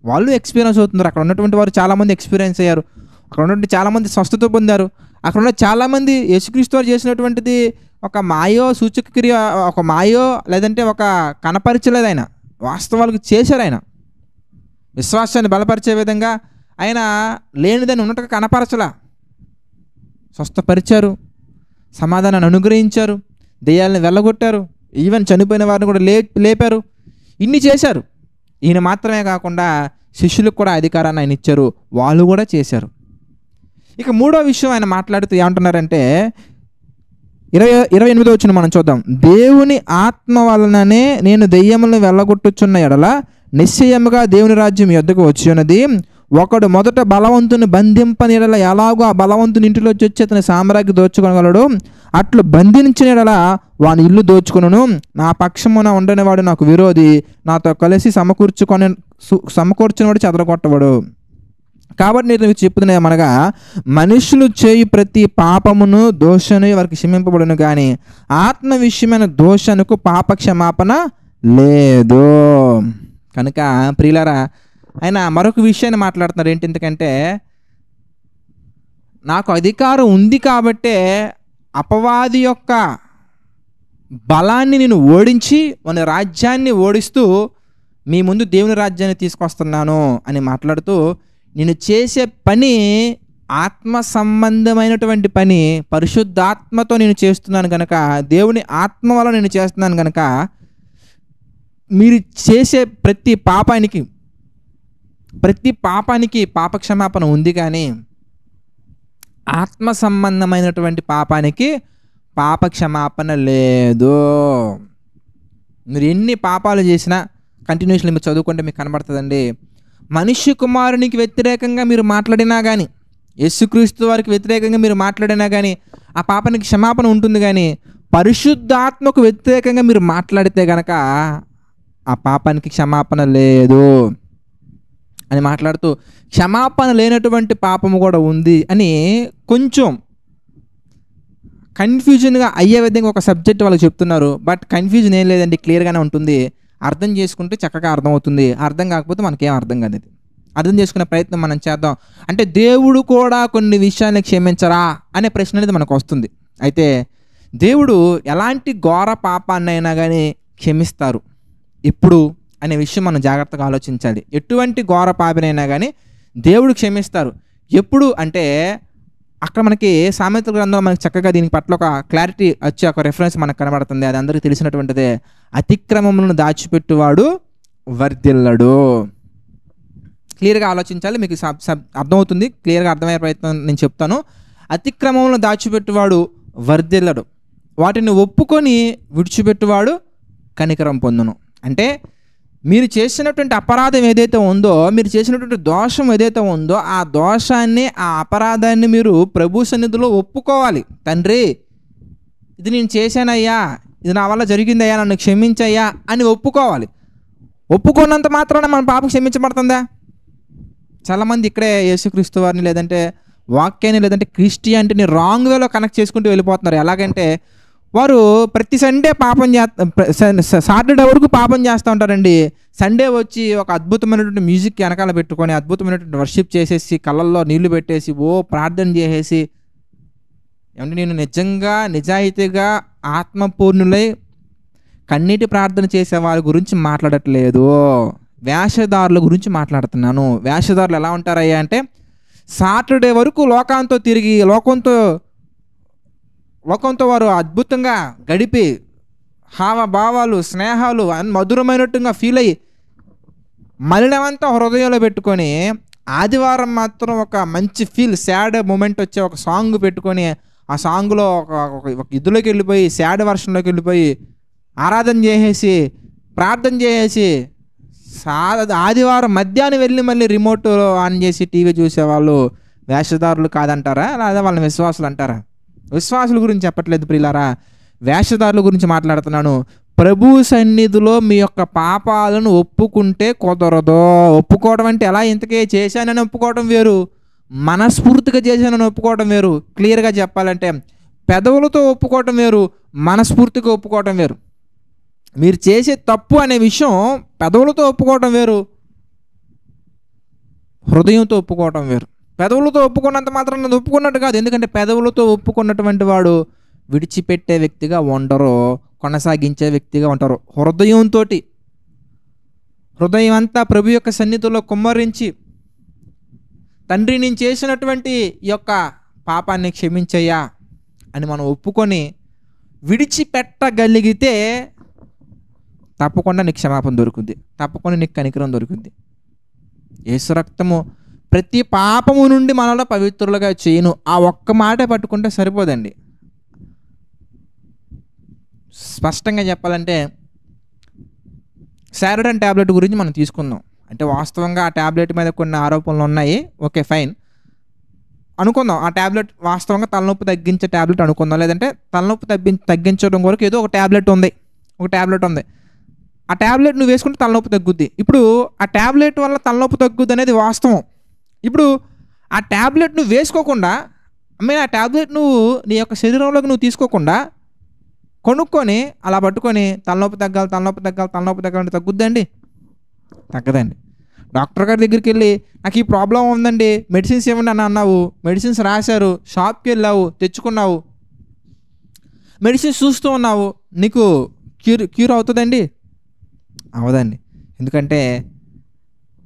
వాళ్ళు ఎక్స్పీరియన్స్ అవుతున్నారు. అక్కడ ఉన్నటువంటి వారు చాలామంది ఎక్స్పీరియన్స్ అయ్యారు. అక్కడ ఉన్నటువంటి చాలామంది స్వస్థత పొందారు. అక్కడ ఉన్న చాలామంది యేసుక్రీస్తు వారు చేసినటువంటిది ఒక మాయో సూచక క్రియ, ఒక మాయో లేదంటే ఒక కనపరచలేదు ఆయన, వాస్తవాలకు చేశారు. ఆయన విశ్వాసాన్ని బలపరిచే విధంగా ఆయన లేనిదని ఉన్నట్టుగా కనపరచలా, స్వస్థపరిచారు, సమాధానాన్ని అనుగ్రహించారు, దెయ్యాలను వెళ్ళగొట్టారు, ఈవెన్ చనిపోయిన వారిని కూడా లేపారు. ఇన్ని చేశారు. ఈయన మాత్రమే కాకుండా శిష్యులకు కూడా అధికారాన్ని ఆయన ఇచ్చారు, వాళ్ళు కూడా చేశారు. ఇక మూడో విషయం ఆయన మాట్లాడుతూ ఏమంటున్నారంటే 28వ వచనం మనం చూద్దాం. దేవుని ఆత్మ వలననే నేను దెయ్యములను వెళ్ళగొట్టుచున్న ఎడల నిశ్చయముగా దేవుని రాజ్యం యొద్దకు వచ్చి ఉన్నది. ఒకడు మొదట బలవంతుని బంధింపని ఎడల ఎలాగో ఆ బలవంతుని ఇంటిలో వచ్చి అతని సామ్రాజ్యం దోచుకొనగలడు, అట్లు బంధించిన ఎడల వాని ఇల్లు దోచుకొనును. నా పక్షమున ఉండనివాడు నాకు విరోధి, నాతో కలిసి సమకూర్చునివాడు చెదరగొట్టవాడు. కాబట్టి నేను మీకు చెప్తున్నా మనగా, మనుషులు చేయు ప్రతి పాపమును దోషను వారికి క్షమింపబడును, కానీ ఆత్మ విషయమైన దోషనుకు పాప క్షమాపణ లేదు. కనుక ప్రియులారా, ఆయన మరొక విషయాన్ని మాట్లాడుతున్నారు. ఏంటి ఎందుకంటే, నాకు అధికారం ఉంది కాబట్టే అపవాది యొక్క బలాన్ని నేను ఓడించి మన రాజ్యాన్ని ఓడిస్తూ మీ ముందు దేవుని రాజ్యాన్ని తీసుకొస్తున్నాను అని మాట్లాడుతూ, నేను చేసే పని ఆత్మ సంబంధమైనటువంటి పని, పరిశుద్ధాత్మతో నేను చేస్తున్నాను కనుక, దేవుని ఆత్మ వల్ల నేను చేస్తున్నాను కనుక, మీరు చేసే ప్రతి పాపానికి పాపక్షమాపణ ఉంది, కానీ ఆత్మ సంబంధమైనటువంటి పాపానికి పాపక్షమాపణ లేదు. మీరు ఎన్ని పాపాలు చేసినా కంటిన్యూస్లీ మీరు చదువుకుంటే మీకు కనబడుతుందండి. మనుష్య కుమారునికి వ్యతిరేకంగా మీరు మాట్లాడినా కానీ, యేసుక్రీస్తు వారికి వ్యతిరేకంగా మీరు మాట్లాడినా కానీ ఆ పాపానికి క్షమాపణ ఉంటుంది, కానీ పరిశుద్ధాత్మకు వ్యతిరేకంగా మీరు మాట్లాడితే కనుక ఆ పాపానికి క్షమాపణ లేదు అని మాట్లాడుతూ, క్షమాపణ లేనటువంటి పాపము కూడా ఉంది అని కొంచెం కన్ఫ్యూజన్గా అయ్యే విధంగా ఒక సబ్జెక్ట్ వాళ్ళకి చెప్తున్నారు. బట్ కన్ఫ్యూజన్ ఏం లేదండి, క్లియర్గానే ఉంటుంది. అర్థం చేసుకుంటే చక్కగా అర్థమవుతుంది. అర్థం కాకపోతే మనకేం అర్థం కాదు. ఇది అర్థం చేసుకునే ప్రయత్నం మనం చేద్దాం. అంటే దేవుడు కూడా కొన్ని విషయాన్ని క్షమించరా అనే ప్రశ్న అనేది మనకు వస్తుంది. అయితే దేవుడు ఎలాంటి ఘోర పాపాన్నైనా కానీ క్షమిస్తారు ఎప్పుడు అనే విషయం మనం జాగ్రత్తగా ఆలోచించాలి. ఎటువంటి ఘోర పాపినైనా కానీ దేవుడు క్షమిస్తారు. ఎప్పుడు అంటే, అక్కడ మనకి సామెతల గ్రంథంలో మనకి చక్కగా దీని పట్ల ఒక క్లారిటీ వచ్చే ఒక రెఫరెన్స్ మనకు కనబడుతుంది. అది అందరికీ తెలిసినటువంటిదే. అతిక్రమములను దాచిపెట్టువాడు వర్ధిల్లడు. క్లియర్గా ఆలోచించాలి, మీకు అర్థమవుతుంది. క్లియర్గా అర్థమయ్యే ప్రయత్నం నేను చెప్తాను. అతిక్రమములను దాచిపెట్టువాడు వర్ధిల్లడు, వాటిని ఒప్పుకొని విడిచిపెట్టువాడు కనికరం పొందును. అంటే మీరు చేసినటువంటి అపరాధం ఏదైతే ఉందో, మీరు చేసినటువంటి దోషం ఏదైతే ఉందో, ఆ దోషాన్ని, ఆ అపరాధాన్ని మీరు ప్రభు సన్నిధిలో ఒప్పుకోవాలి. తండ్రి, ఇది నేను చేశానయ్యా, ఇది నా వల్ల జరిగిందయ్యా, నన్ను క్షమించయ్యా అని ఒప్పుకోవాలి. ఒప్పుకున్నంత మాత్రాన మన పాపం క్షమించబడుతుందా? చాలామంది ఇక్కడే యేసుక్రీస్తు వారిని లేదంటే వాక్యాన్ని లేదంటే క్రిస్టియానిటీని రాంగ్ వేలో కనెక్ట్ చేసుకుంటూ వెళ్ళిపోతున్నారు. ఎలాగంటే, వారు ప్రతి సండే పాపం సాటర్డే వరకు పాపం చేస్తూ ఉంటారండి. సండే వచ్చి ఒక అద్భుతమైనటువంటి మ్యూజిక్ వెనకాల పెట్టుకొని అద్భుతమైనటువంటి వర్షిప్ చేసేసి కళ్ళల్లో నీళ్లు పెట్టేసి ప్రార్థన చేసేసి, ఏమంటే నేను నిజంగా నిజాయితీగా ఆత్మపూర్ణులై కన్నీటి ప్రార్థన చేసే వారి గురించి మాట్లాడట్లేదు, వేషధారుల గురించి మాట్లాడుతున్నాను. వేషధారులు ఎలా ఉంటారయ్యా అంటే, సాటర్డే వరకు లోకంతో తిరిగి లోకంతో వారు అద్భుతంగా గడిపి హావభావాలు స్నేహాలు మధురమైనట్టుగా ఫీల్ అయ్యి మలినమంతా హృదయంలో పెట్టుకొని, ఆదివారం మాత్రం ఒక మంచి సాడ్ మూమెంట్ వచ్చే ఒక సాంగ్ పెట్టుకొని ఆ సాంగ్లో ఒక ఇదిలోకి వెళ్ళిపోయి సాడ్ వర్షన్లోకి వెళ్ళిపోయి ఆరాధన చేసేసి ప్రార్థన చేసేసి ఆదివారం మధ్యాహ్నం వెళ్ళి మళ్ళీ రిమోట్ ఆన్ చేసి టీవీ చూసేవాళ్ళు వేషధారులు కాదంటారా, లేదా వాళ్ళని విశ్వాసులు అంటారా? విశ్వాసుల గురించి చెప్పట్లేదు ప్రియులారా, వేషధారుల గురించి మాట్లాడుతున్నాను. ప్రభు సన్నిధిలో మీ యొక్క పాపాలను ఒప్పుకుంటే కుదరదు. ఒప్పుకోవడం అంటే ఎలా? ఇంతకే చేశానని ఒప్పుకోవడం వేరు, మనస్ఫూర్తిగా చేశానని ఒప్పుకోవడం వేరు. క్లియర్గా చెప్పాలంటే, పెదవులతో ఒప్పుకోవటం వేరు, మనస్ఫూర్తిగా ఒప్పుకోవటం వేరు. మీరు చేసే తప్పు అనే విషయం పెదవులతో ఒప్పుకోవటం వేరు, హృదయంతో ఒప్పుకోవటం వేరు. పెదవులతో ఒప్పుకున్నంత మాత్రం అది ఒప్పుకున్నట్టు కాదు. ఎందుకంటే పెదవులతో ఒప్పుకున్నటువంటి వాడు విడిచిపెట్టే వ్యక్తిగా ఉండరు, కొనసాగించే వ్యక్తిగా ఉంటారు. హృదయం అంతా ప్రభు యొక్క సన్నిధిలో కుమ్మరించి, తండ్రి నేను చేసినటువంటి ఈ యొక్క పాపాన్ని క్షమించయ్యా అని మనం ఒప్పుకొని విడిచిపెట్టగలిగితే తప్పకుండా నీకు క్షమాపణ దొరుకుద్ది, తప్పకుండా నీకు కనికరం దొరుకుద్ది. యేసు రక్తము ప్రతి పాపము నుండి మనలో పవిత్రులుగా చేయను. ఆ ఒక్క మాటే పట్టుకుంటే సరిపోదండి. స్పష్టంగా చెప్పాలంటే సారడన్ ట్యాబ్లెట్ గురించి మనం తీసుకుందాం. అంటే వాస్తవంగా ఆ ట్యాబ్లెట్ మీద కొన్ని ఆరోపణలు ఉన్నాయి, ఓకే ఫైన్ అనుకుందాం. ఆ ట్యాబ్లెట్ వాస్తవంగా తలనొప్పి తగ్గించే ట్యాబ్లెట్ అనుకుందాం. లేదంటే తలనొప్పి తగ్గించడం కొరకు ఏదో ఒక ట్యాబ్లెట్ ఉంది. ఆ ట్యాబ్లెట్ నువ్వు వేసుకుంటే తలనొప్పి తగ్గుద్ది. ఇప్పుడు ఆ ట్యాబ్లెట్ వల్ల తలనొప్పి తగ్గుద్ది అనేది వాస్తవం. ఇప్పుడు ఆ ట్యాబ్లెట్ నువ్వు వేసుకోకుండా, ఆ ట్యాబ్లెట్ నువ్వు నీ యొక్క శరీరంలోకి నువ్వు తీసుకోకుండా కొనుక్కొని అలా పట్టుకొని తలనొప్పి తగ్గాలి తగ్గుద్దండి? తగ్గదండి. డాక్టర్ గారి దగ్గరికి వెళ్ళి నాకు ఈ ప్రాబ్లం ఉందండి, మెడిసిన్స్ ఇవ్వండి అని అన్నావు, మెడిసిన్స్ రాశారు, షాప్కి వెళ్ళావు, తెచ్చుకున్నావు, మెడిసిన్స్ చూస్తూ ఉన్నావు, నీకు క్యూర్ అవుతుందండి? అవదండి. ఎందుకంటే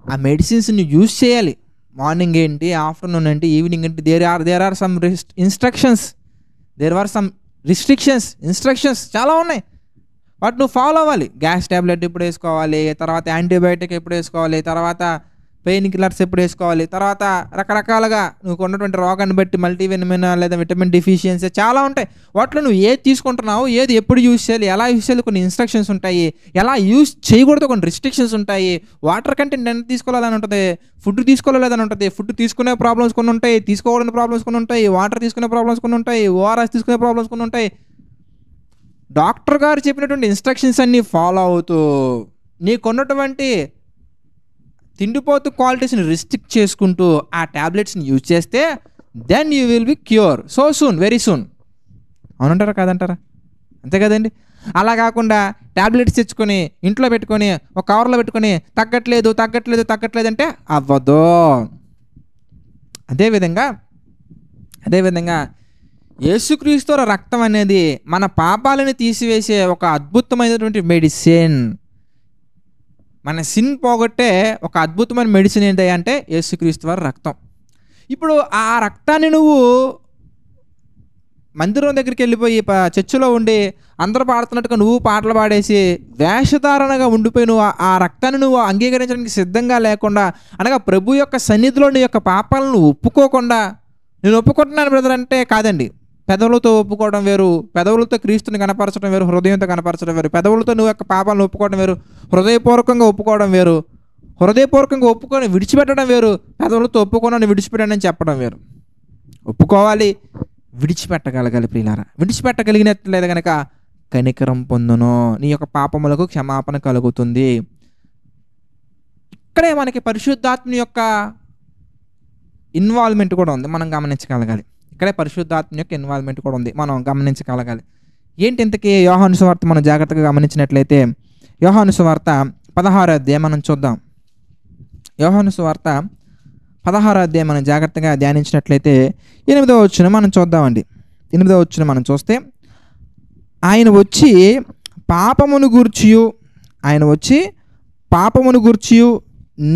ఆ మెడిసిన్స్ని యూజ్ చేయాలి. మార్నింగ్ ఏంటి, ఆఫ్టర్నూన్ ఏంటి, ఈవినింగ్ ఏంటి, దేర్ ఆర్ సమ్ ఇన్స్ట్రక్షన్స్ చాలా ఉన్నాయి. వాటి నువ్వు ఫాలో అవ్వాలి. గ్యాస్ ట్యాబ్లెట్ ఎప్పుడు వేసుకోవాలి, తర్వాత యాంటీబయాటిక్ ఎప్పుడు వేసుకోవాలి, తర్వాత పెయిన్ కిల్లర్స్ ఎప్పుడు వేసుకోవాలి, తర్వాత రకరకాలుగా నువ్వు ఉన్నటువంటి రోగాన్ని బట్టి మల్టీవిటమిన్ లేదా విటమిన్ డెఫిషియన్సీ చాలా ఉంటాయి. వాటిలో నువ్వు ఏది తీసుకుంటున్నావు, ఏది ఎప్పుడు యూజ్ చేయాలి, ఎలా యూజ్ చేయాలి కొన్ని ఇన్స్ట్రక్షన్స్ ఉంటాయి, ఎలా యూజ్ చేయకూడదు కొన్ని రిస్ట్రిక్షన్స్ ఉంటాయి. వాటర్ కంటెంట్ ఎంత తీసుకోవాలని ఉంటుంది, ఫుడ్ తీసుకోలేదని ఉంటుంది. ఫుడ్ తీసుకునే ప్రాబ్లమ్స్ కొన్ని ఉంటాయి, తీసుకోకూడని ప్రాబ్లమ్స్ కొన్ని ఉంటాయి, వాటర్ తీసుకునే ప్రాబ్లమ్స్ కొన్ని ఉంటాయి, ఓఆర్ఎస్ తీసుకునే ప్రాబ్లమ్స్ కొన్ని ఉంటాయి. డాక్టర్ గారు చెప్పినటువంటి ఇన్స్ట్రక్షన్స్ అన్నీ ఫాలో అవుతూ నీకున్నటువంటి తిండిపోతు క్వాలిటీస్ని రిస్ట్రిక్ట్ చేసుకుంటూ ఆ ట్యాబ్లెట్స్ని యూజ్ చేస్తే then you will be cure so soon, very soon. అవునంటారా కాదంటారా? అంతే కదండి. అలా కాకుండా ట్యాబ్లెట్స్ తెచ్చుకొని ఇంట్లో పెట్టుకొని ఒక కవర్లో పెట్టుకొని తగ్గట్లేదు అంటే అవ్వదు. అదేవిధంగా యేసుక్రీస్తు రక్తం అనేది మన పాపాలను తీసివేసే ఒక అద్భుతమైనటువంటి మెడిసిన్. మన సిన్ పోగొట్టే ఒక అద్భుతమైన మెడిసిన్ ఏంటి అంటే యేసుక్రీస్తు వారి రక్తం. ఇప్పుడు ఆ రక్తాన్ని నువ్వు మందిరం దగ్గరికి వెళ్ళిపోయి చర్చిలో ఉండి అందరూ పాడుతున్నట్టుగా నువ్వు పాటలు పాడేసి వేషధారణగా ఉండిపోయి నువ్వు ఆ రక్తాన్ని నువ్వు అంగీకరించడానికి సిద్ధంగా లేకుండా, అనగా ప్రభు యొక్క సన్నిధిలో నీ యొక్క పాపాలను ఒప్పుకోకుండా, నేను ఒప్పుకుంటున్నాను బ్రదర్ అంటే కాదండి. పెదవులతో ఒప్పుకోవడం వేరు, పెదవులతో క్రీస్తుని కనపరచడం వేరు, హృదయంతో కనపరచడం వేరు. పెదవులతో నువ్వు యొక్క పాపాలను ఒప్పుకోవడం వేరు, హృదయపూర్వకంగా ఒప్పుకోవడం వేరు. హృదయపూర్వకంగా ఒప్పుకొని విడిచిపెట్టడం వేరు, పెదవులతో ఒప్పుకొని విడిచిపెట్టని చెప్పడం వేరు. ఒప్పుకోవాలి, విడిచిపెట్టగలగాలి ప్రియులారా. విడిచిపెట్టగలిగినట్లేదు కనుక కనికరం పొందును, నీ యొక్క పాపములకు క్షమాపణ కలుగుతుంది. ఇక్కడే మనకి పరిశుద్ధాత్మ యొక్క ఇన్వాల్వ్మెంట్ కూడా ఉంది, మనం గమనించగలగాలి. ఇక్కడే పరిశుద్ధాత్మ యొక్క ఇన్వాల్వ్మెంట్ కూడా ఉంది, మనం గమనించగలగాలి. ఏంటి ఇంతకీ? యోహాను సువార్త మనం జాగ్రత్తగా గమనించినట్లయితే యోహాను సువార్త 16వ అధ్యాయం మనం చూద్దాం. యోహాను సువార్త 16వ అధ్యాయం మనం జాగ్రత్తగా ధ్యానించినట్లయితే 8వ వచనం మనం చూద్దామండి. 8వ వచనం మనం చూస్తే ఆయన వచ్చి పాపమును గూర్చియు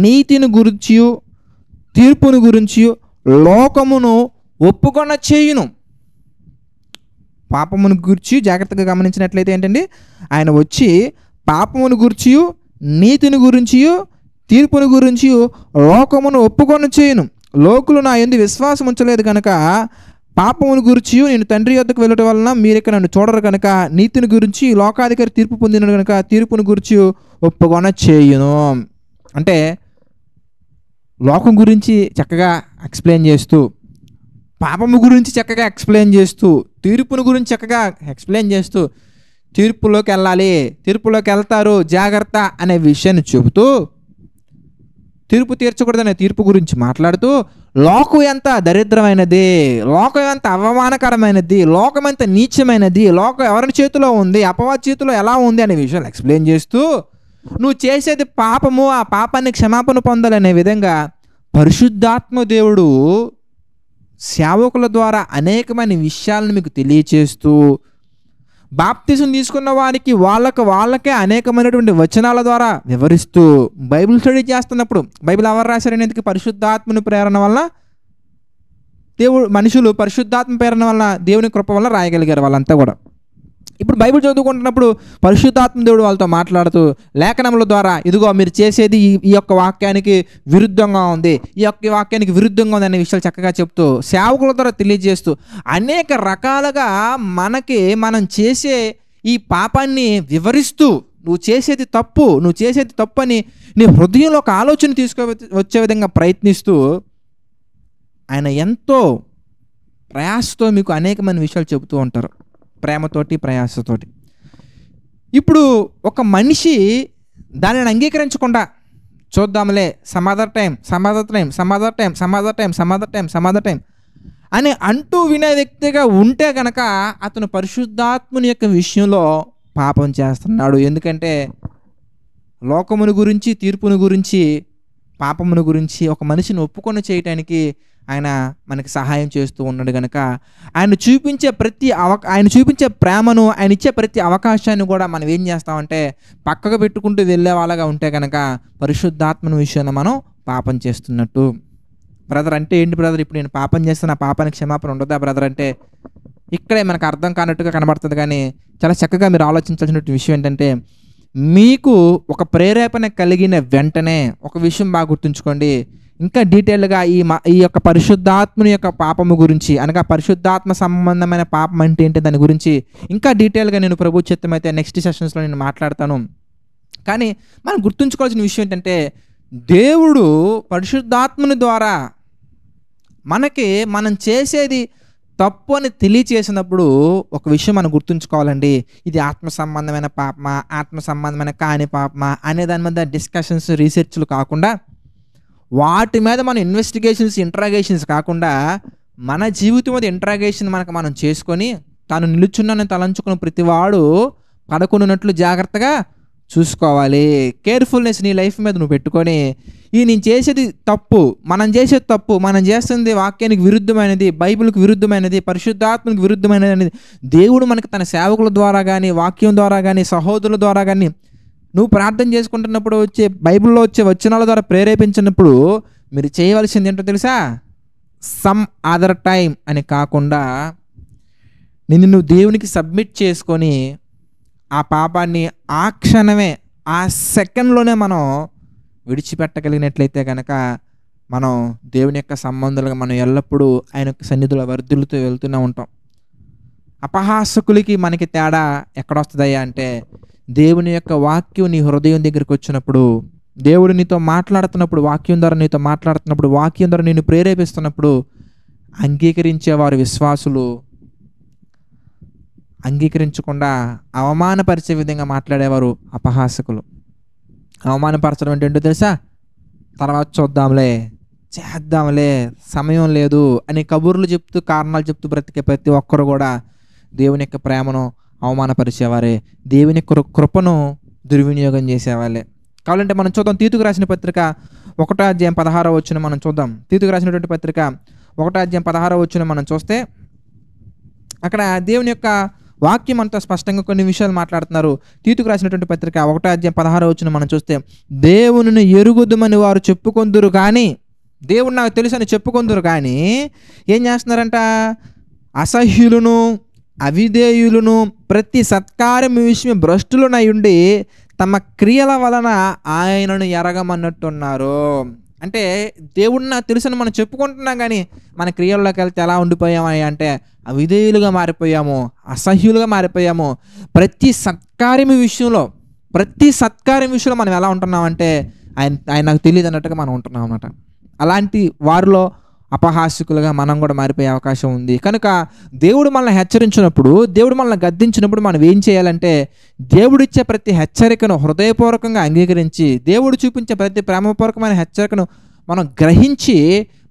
నీతిని గూర్చియు తీర్పును గురించి లోకమును ఒప్పుకొన చేయును. పాపమును గూర్చి జాగ్రత్తగా గమనించినట్లయితే ఏంటండి, ఆయన వచ్చి పాపమును గూర్చియు నీతిని గురించియు తీర్పును గురించియు లోకమును ఒప్పుకొన చేయును. లోకులు నా యందు విశ్వాసం ఉంచలేదు కనుక పాపమును గురించియు నేను తండ్రి యొద్దకు వెళ్ళటం వలన మీరిక నన్ను చూడరు కనుక నీతిని గురించి లోకాధికారి తీర్పు పొందిన కనుక తీర్పును గురించి ఒప్పుకొన చేయును. అంటే లోకం గురించి చక్కగా ఎక్స్ప్లెయిన్ చేస్తూ, పాపము గురించి చక్కగా ఎక్స్ప్లెయిన్ చేస్తూ, తీర్పును గురించి చక్కగా ఎక్స్ప్లెయిన్ చేస్తూ, తీర్పులోకి వెళ్తారు జాగ్రత్త అనే విషయాన్ని చెబుతూ, తీర్పు తీర్చకూడదనే తీర్పు గురించి మాట్లాడుతూ, లోకం ఎంత దరిద్రమైనది, లోకం ఎంత అవమానకరమైనది, లోకం ఎంత నీచమైనది, లోకం ఎవరి చేతిలో ఉంది, అపవాది చేతిలో ఎలా ఉంది అనే విషయాలు ఎక్స్ప్లెయిన్ చేస్తూ నువ్వు చేసేది పాపము, ఆ పాపాన్ని క్షమాపణ పొందాలనే విధంగా పరిశుద్ధాత్మ దేవుడు సేవకుల ద్వారా అనేకమైన విషయాలను మీకు తెలియచేస్తూ, బాప్తిజం తీసుకున్న వారికి వాళ్ళకే అనేకమైనటువంటి వచనాల ద్వారా వివరిస్తూ, బైబిల్ స్టడీ చేస్తున్నప్పుడు బైబిల్ ఎవరు రాశారనేది పరిశుద్ధాత్మని ప్రేరణ వల్ల మనుషులు పరిశుద్ధాత్మ ప్రేరణ వల్ల దేవుని కృప వల్ల రాయగలిగారు వాళ్ళంతా కూడా. ఇప్పుడు బైబిల్ చదువుకుంటున్నప్పుడు పరిశుద్ధాత్మ దేవుడు వాళ్ళతో మాట్లాడుతూ లేఖనముల ద్వారా ఇదిగో మీరు చేసేది ఈ యొక్క వాక్యానికి విరుద్ధంగా ఉంది, ఈ యొక్క వాక్యానికి విరుద్ధంగా ఉంది అనే విషయాలు చక్కగా చెప్తూ సేవకుల ద్వారా తెలియజేస్తూ అనేక రకాలుగా మనం చేసే ఈ పాపాన్ని వివరిస్తూ నువ్వు చేసేది తప్పు అని నీ హృదయంలో ఒక ఆలోచన వచ్చే విధంగా ప్రయత్నిస్తూ ఆయన ఎంతో ప్రయాసతో మీకు అనేకమైన విషయాలు చెబుతూ ఉంటారు, ప్రేమతోటి ప్రయాసతోటి. ఇప్పుడు ఒక మనిషి దానిని అంగీకరించకుండా చూద్దాంలే సమాధర్ టైం అని అంటూ వినే వ్యక్తిగా ఉంటే కనుక అతను పరిశుద్ధాత్ముని యొక్క విషయంలో పాపం చేస్తున్నాడు. ఎందుకంటే లోకమును గురించి, తీర్పును గురించి, పాపమును గురించి ఒక మనిషిని ఒప్పుకొని చేయటానికి ఆయన మనకి సహాయం చేస్తూ ఉన్నాడు కనుక ఆయన చూపించే ప్రేమను, ఆయన ఇచ్చే ప్రతి అవకాశాన్ని కూడా మనం ఏం చేస్తామంటే పక్కకు పెట్టుకుంటూ వెళ్ళే వాళ్ళగా ఉంటే కనుక పరిశుద్ధాత్మని విషయాన్ని మనం పాపం చేస్తున్నట్టు. బ్రదర్ అంటే ఏంటి బ్రదర్, ఇప్పుడు నేను పాపం చేస్తున్న పాపానికి క్షమాపణ ఉండదా బ్రదర్ అంటే ఇక్కడే మనకు అర్థం కానట్టుగా కనబడుతుంది. కానీ చాలా చక్కగా మీరు ఆలోచించాల్సిన విషయం ఏంటంటే, మీకు ఒక ప్రేరేపణ కలిగిన వెంటనే ఒక విషయం బాగా గుర్తుంచుకోండి. ఇంకా డీటెయిల్గా ఈ యొక్క పరిశుద్ధాత్మని యొక్క పాపము గురించి, అనగా పరిశుద్ధాత్మ సంబంధమైన పాపం అంటే ఏంటి దాని గురించి ఇంకా డీటెయిల్గా నేను ప్రభు చిత్తమైతే నెక్స్ట్ సెషన్స్లో నేను మాట్లాడతాను. కానీ మనం గుర్తుంచుకోవాల్సిన విషయం ఏంటంటే, దేవుడు పరిశుద్ధాత్మని ద్వారా మనం చేసేది తప్పు అని తెలియచేసినప్పుడు ఒక విషయం మనం గుర్తుంచుకోవాలండి. ఇది ఆత్మ సంబంధమైన పాపమా, ఆత్మ సంబంధమైన కాని పాపమా అనే దాని మీద డిస్కషన్స్, రీసెర్చ్లు కాకుండా, వాటి మీద మన ఇంట్రాగేషన్స్ కాకుండా మన జీవితం మీద ఇంట్రాగేషన్ మనం చేసుకొని తాను నిలుచున్నానని తలంచుకున్న ప్రతివాడు పడకుండానట్లు జాగ్రత్తగా చూసుకోవాలి. కేర్ఫుల్నెస్ నీ లైఫ్ మీద నువ్వు పెట్టుకొని నేను చేసేది తప్పు, మనం చేస్తుంది వాక్యానికి విరుద్ధమైనది, బైబిల్కి విరుద్ధమైనది, పరిశుద్ధాత్మకి విరుద్ధమైనది అనేది దేవుడు మనకి తన సేవకుల ద్వారా కానీ, వాక్యం ద్వారా కానీ, సహోదరుల ద్వారా కానీ నువ్వు ప్రార్థన చేసుకుంటున్నప్పుడు బైబిల్లో వచ్చే వచనాల ద్వారా ప్రేరేపించినప్పుడు మీరు చేయవలసింది ఏంటో తెలుసా? సమ్ అదర్ టైం అని కాకుండా నువ్వు దేవునికి సబ్మిట్ చేసుకొని ఆ పాపాన్ని ఆ క్షణమే, ఆ సెకండ్లోనే మనం విడిచిపెట్టగలిగినట్లయితే కనుక మనం దేవుని యొక్క సంబంధాలుగా మనం ఎల్లప్పుడూ ఆయన యొక్క సన్నిధిలో వర్ధిల్లుతూ వెళ్తూనే ఉంటాం. అపహాసకులకి మనకి తేడా ఎక్కడొస్తుందయ్యా అంటే, దేవుని యొక్క వాక్యం నీ హృదయం దగ్గరికి వచ్చినప్పుడు, దేవుడు నీతో మాట్లాడుతున్నప్పుడు, వాక్యం ద్వారా నీతో మాట్లాడుతున్నప్పుడు, వాక్యం ద్వారా నిన్ను ప్రేరేపిస్తున్నప్పుడు అంగీకరించేవారు విశ్వాసులు, అంగీకరించకుండా అవమానపరిచే విధంగా మాట్లాడేవారు అపహాసకులు. అవమానపరచడం అంటే ఏంటో తెలుసా? తర్వాత చూద్దాంలే, చేద్దాంలే, సమయం లేదు అని కబుర్లు చెప్తూ, కారణాలు చెప్తూ బ్రతికే ప్రతి ఒక్కరు కూడా దేవుని యొక్క ప్రేమను అవమానపరిచేవారే, దేవుని కృపను దుర్వినియోగం చేసేవాళ్ళే. కావాలంటే మనం చూద్దాం, తీతుకు రాసిన పత్రిక 1వ అధ్యాయం 16వ వచనం మనం చూద్దాం. తీతుకు రాసినటువంటి పత్రిక 1వ అధ్యాయం 16వ వచనం మనం చూస్తే అక్కడ దేవుని యొక్క వాక్యం అంతా స్పష్టంగా కొన్ని విషయాలు మాట్లాడుతున్నారు. తీతుకు రాసినటువంటి పత్రిక 1వ అధ్యాయం 16వ వచనం మనం చూస్తే, దేవునిని ఎరుగుదుమని వారు చెప్పుకొందురు కానీ, దేవుడు నాకు తెలుసు అని చెప్పుకొందురు కానీ ఏం చేస్తున్నారంట? అసహ్యులను, అవిధేయులను, ప్రతి సత్కార్యం విషయం భ్రష్టులనై ఉండి తమ క్రియల వలన ఆయనను ఎరగమన్నట్టున్నారు. అంటే దేవుడు నాకు తెలుసని మనం చెప్పుకుంటున్నాం కానీ మన క్రియల్లోకి వెళ్తే ఎలా ఉండిపోయాము అంటే అవిధేయులుగా మారిపోయాము, అసహ్యులుగా మారిపోయాము. ప్రతి సత్కార్యం విషయంలో మనం ఎలా ఉంటున్నామంటే ఆయన నాకు తెలియదు అన్నట్టుగా మనం ఉంటున్నాం అన్నమాట. అలాంటి వారిలో అపహాస్యకులుగా మనం కూడా మారిపోయే అవకాశం ఉంది. కనుక దేవుడు మనల్ని హెచ్చరించినప్పుడు, దేవుడు మనల్ని గద్దించినప్పుడు మనం ఏం చేయాలంటే, దేవుడిచ్చే ప్రతి హెచ్చరికను హృదయపూర్వకంగా అంగీకరించి, దేవుడు చూపించే ప్రతి ప్రేమపూర్వకమైన హెచ్చరికను మనం గ్రహించి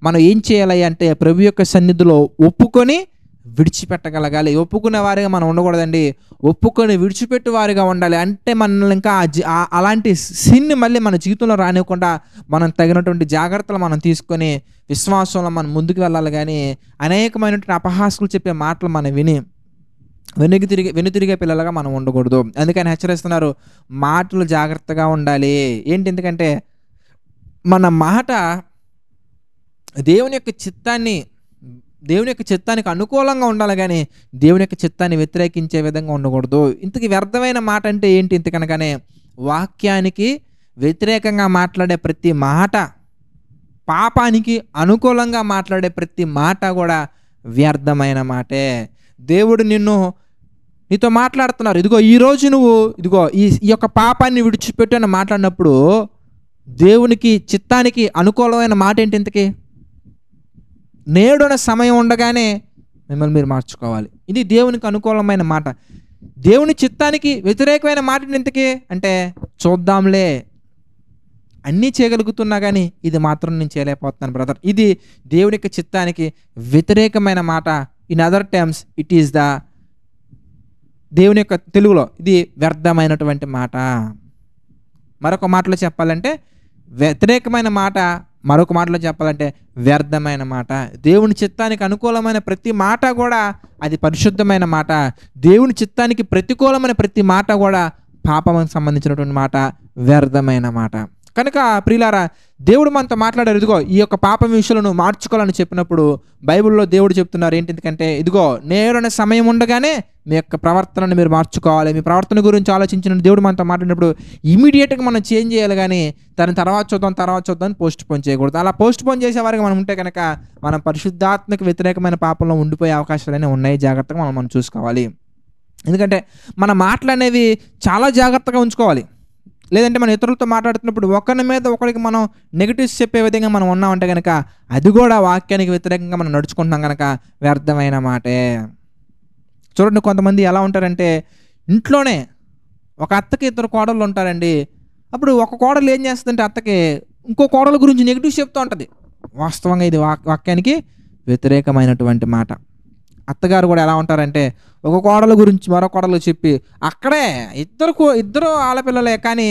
మనం ఏం చేయాలి అంటే ప్రభు యొక్క సన్నిధిలో ఒప్పుకొని విడిచిపెట్టగలగాలి. ఒప్పుకునే వారిగా మనం ఉండకూడదండి, ఒప్పుకొని విడిచిపెట్టే వారిగా ఉండాలి. అంటే మనల్ని ఇంకా అలాంటి సిన్ని మళ్ళీ మన జీవితంలో రానివ్వకుండా మనం తగినటువంటి జాగ్రత్తలు మనం తీసుకొని విశ్వాసంలో మనం ముందుకు వెళ్ళాలి. కానీ అనేకమైనటువంటి అపహాస్యులు చెప్పే మాటలు మనం విని వెనుతిరిగే పిల్లలుగా మనం ఉండకూడదు. అందుకని హెచ్చరిస్తున్నారు, మాటలు జాగ్రత్తగా ఉండాలి. ఏంటి, ఎందుకంటే మన మాట దేవుని యొక్క చిత్తానికి అనుకూలంగా ఉండాలి, కానీ దేవుని యొక్క చిత్తాన్ని వ్యతిరేకించే విధంగా ఉండకూడదు. ఇంతకీ వ్యర్థమైన మాట అంటే ఏంటి? ఇంతకనగానే వాక్యానికి వ్యతిరేకంగా మాట్లాడే ప్రతి మాట, పాపానికి అనుకూలంగా మాట్లాడే ప్రతి మాట కూడా వ్యర్థమైన మాటే. దేవుడు నీతో మాట్లాడుతున్నారు, ఇదిగో ఈరోజు నువ్వు ఇదిగో ఈ యొక్క పాపాన్ని విడిచిపెట్టు అని మాట్లాడినప్పుడు దేవునికి చిత్తానికి అనుకూలమైన మాట ఏంటి? ఇంతకీ నేడున సమయం ఉండగానే మిమ్మల్ని మీరు మార్చుకోవాలి. ఇది దేవునికి అనుకూలమైన మాట. దేవుని చిత్తానికి వ్యతిరేకమైన మాట ఇంతకీ అంటే చూద్దాంలే, అన్నీ చేయగలుగుతున్నా కానీ ఇది మాత్రం నేను చేయలేకపోతున్నాను బ్రదర్. ఇది దేవుని యొక్క చిత్తానికి వ్యతిరేకమైన మాట. In other terms it is దేవుని యొక్క తెలుగులో ఇది వ్యర్థమైనటువంటి మాట. మరొక మాటలో చెప్పాలంటే వ్యతిరేకమైన మాట, మరొక మాటలో చెప్పాలంటే వ్యర్థమైన మాట. దేవుని చిత్తానికి అనుకూలమైన ప్రతి మాట కూడా అది పరిశుద్ధమైన మాట. దేవుని చిత్తానికి ప్రతికూలమైన ప్రతి మాట కూడా పాపానికి సంబంధించినటువంటి మాట, వ్యర్థమైన మాట. కనుక ప్రియులారా, దేవుడు మనతో మాట్లాడారు, ఇదిగో ఈ యొక్క పాపం విషయాలను మార్చుకోవాలని చెప్పినప్పుడు బైబిల్లో దేవుడు చెప్తున్నారు ఏంటి? ఎందుకంటే ఇదిగో నేరున సమయం ఉండగానే మీ యొక్క ప్రవర్తనను మీరు మార్చుకోవాలి. మీ ప్రవర్తన గురించి ఆలోచించిన దేవుడు మనతో మాట్లాడినప్పుడు ఇమీడియట్గా మనం చేంజ్ చేయాలి, కానీ దాని తర్వాత చూద్దాం పోస్ట్ పోన్ చేయకూడదు. అలా పోస్ట్ పోన్ చేసేవారికి మనం ఉంటే కనుక మనం పరిశుద్ధాత్మకు వ్యతిరేకమైన పాపంలో ఉండిపోయే అవకాశాలు ఉన్నాయి. జాగ్రత్తగా మనం చూసుకోవాలి. ఎందుకంటే మన మాటలు అనేవి చాలా జాగ్రత్తగా ఉంచుకోవాలి. లేదంటే మనం ఇతరులతో మాట్లాడుతున్నప్పుడు ఒకరి మీద ఒకరికి మనం నెగిటివ్స్ చెప్పే విధంగా మనం ఉన్నామంటే కనుక అది కూడా వాక్యానికి వ్యతిరేకంగా మనం నడుచుకుంటున్నాం కనుక వ్యర్థమైన మాటే. చూడండి, కొంతమంది ఎలా ఉంటారంటే ఇంట్లోనే ఒక అత్తకి ఇద్దరు కోడళ్ళు ఉంటారండి. అప్పుడు ఒక కోడలు ఏం చేస్తుందంటే అత్తకి ఇంకో కోడల గురించి నెగిటివ్స్ చెప్తూ ఉంటుంది. వాస్తవంగా ఇది వాక్యానికి వ్యతిరేకమైనటువంటి మాట. అత్తగారు కూడా ఎలా ఉంటారంటే ఒక కోడల గురించి మరో కోడలు చెప్పి అక్కడే ఇద్దరు ఆడపిల్లలే కానీ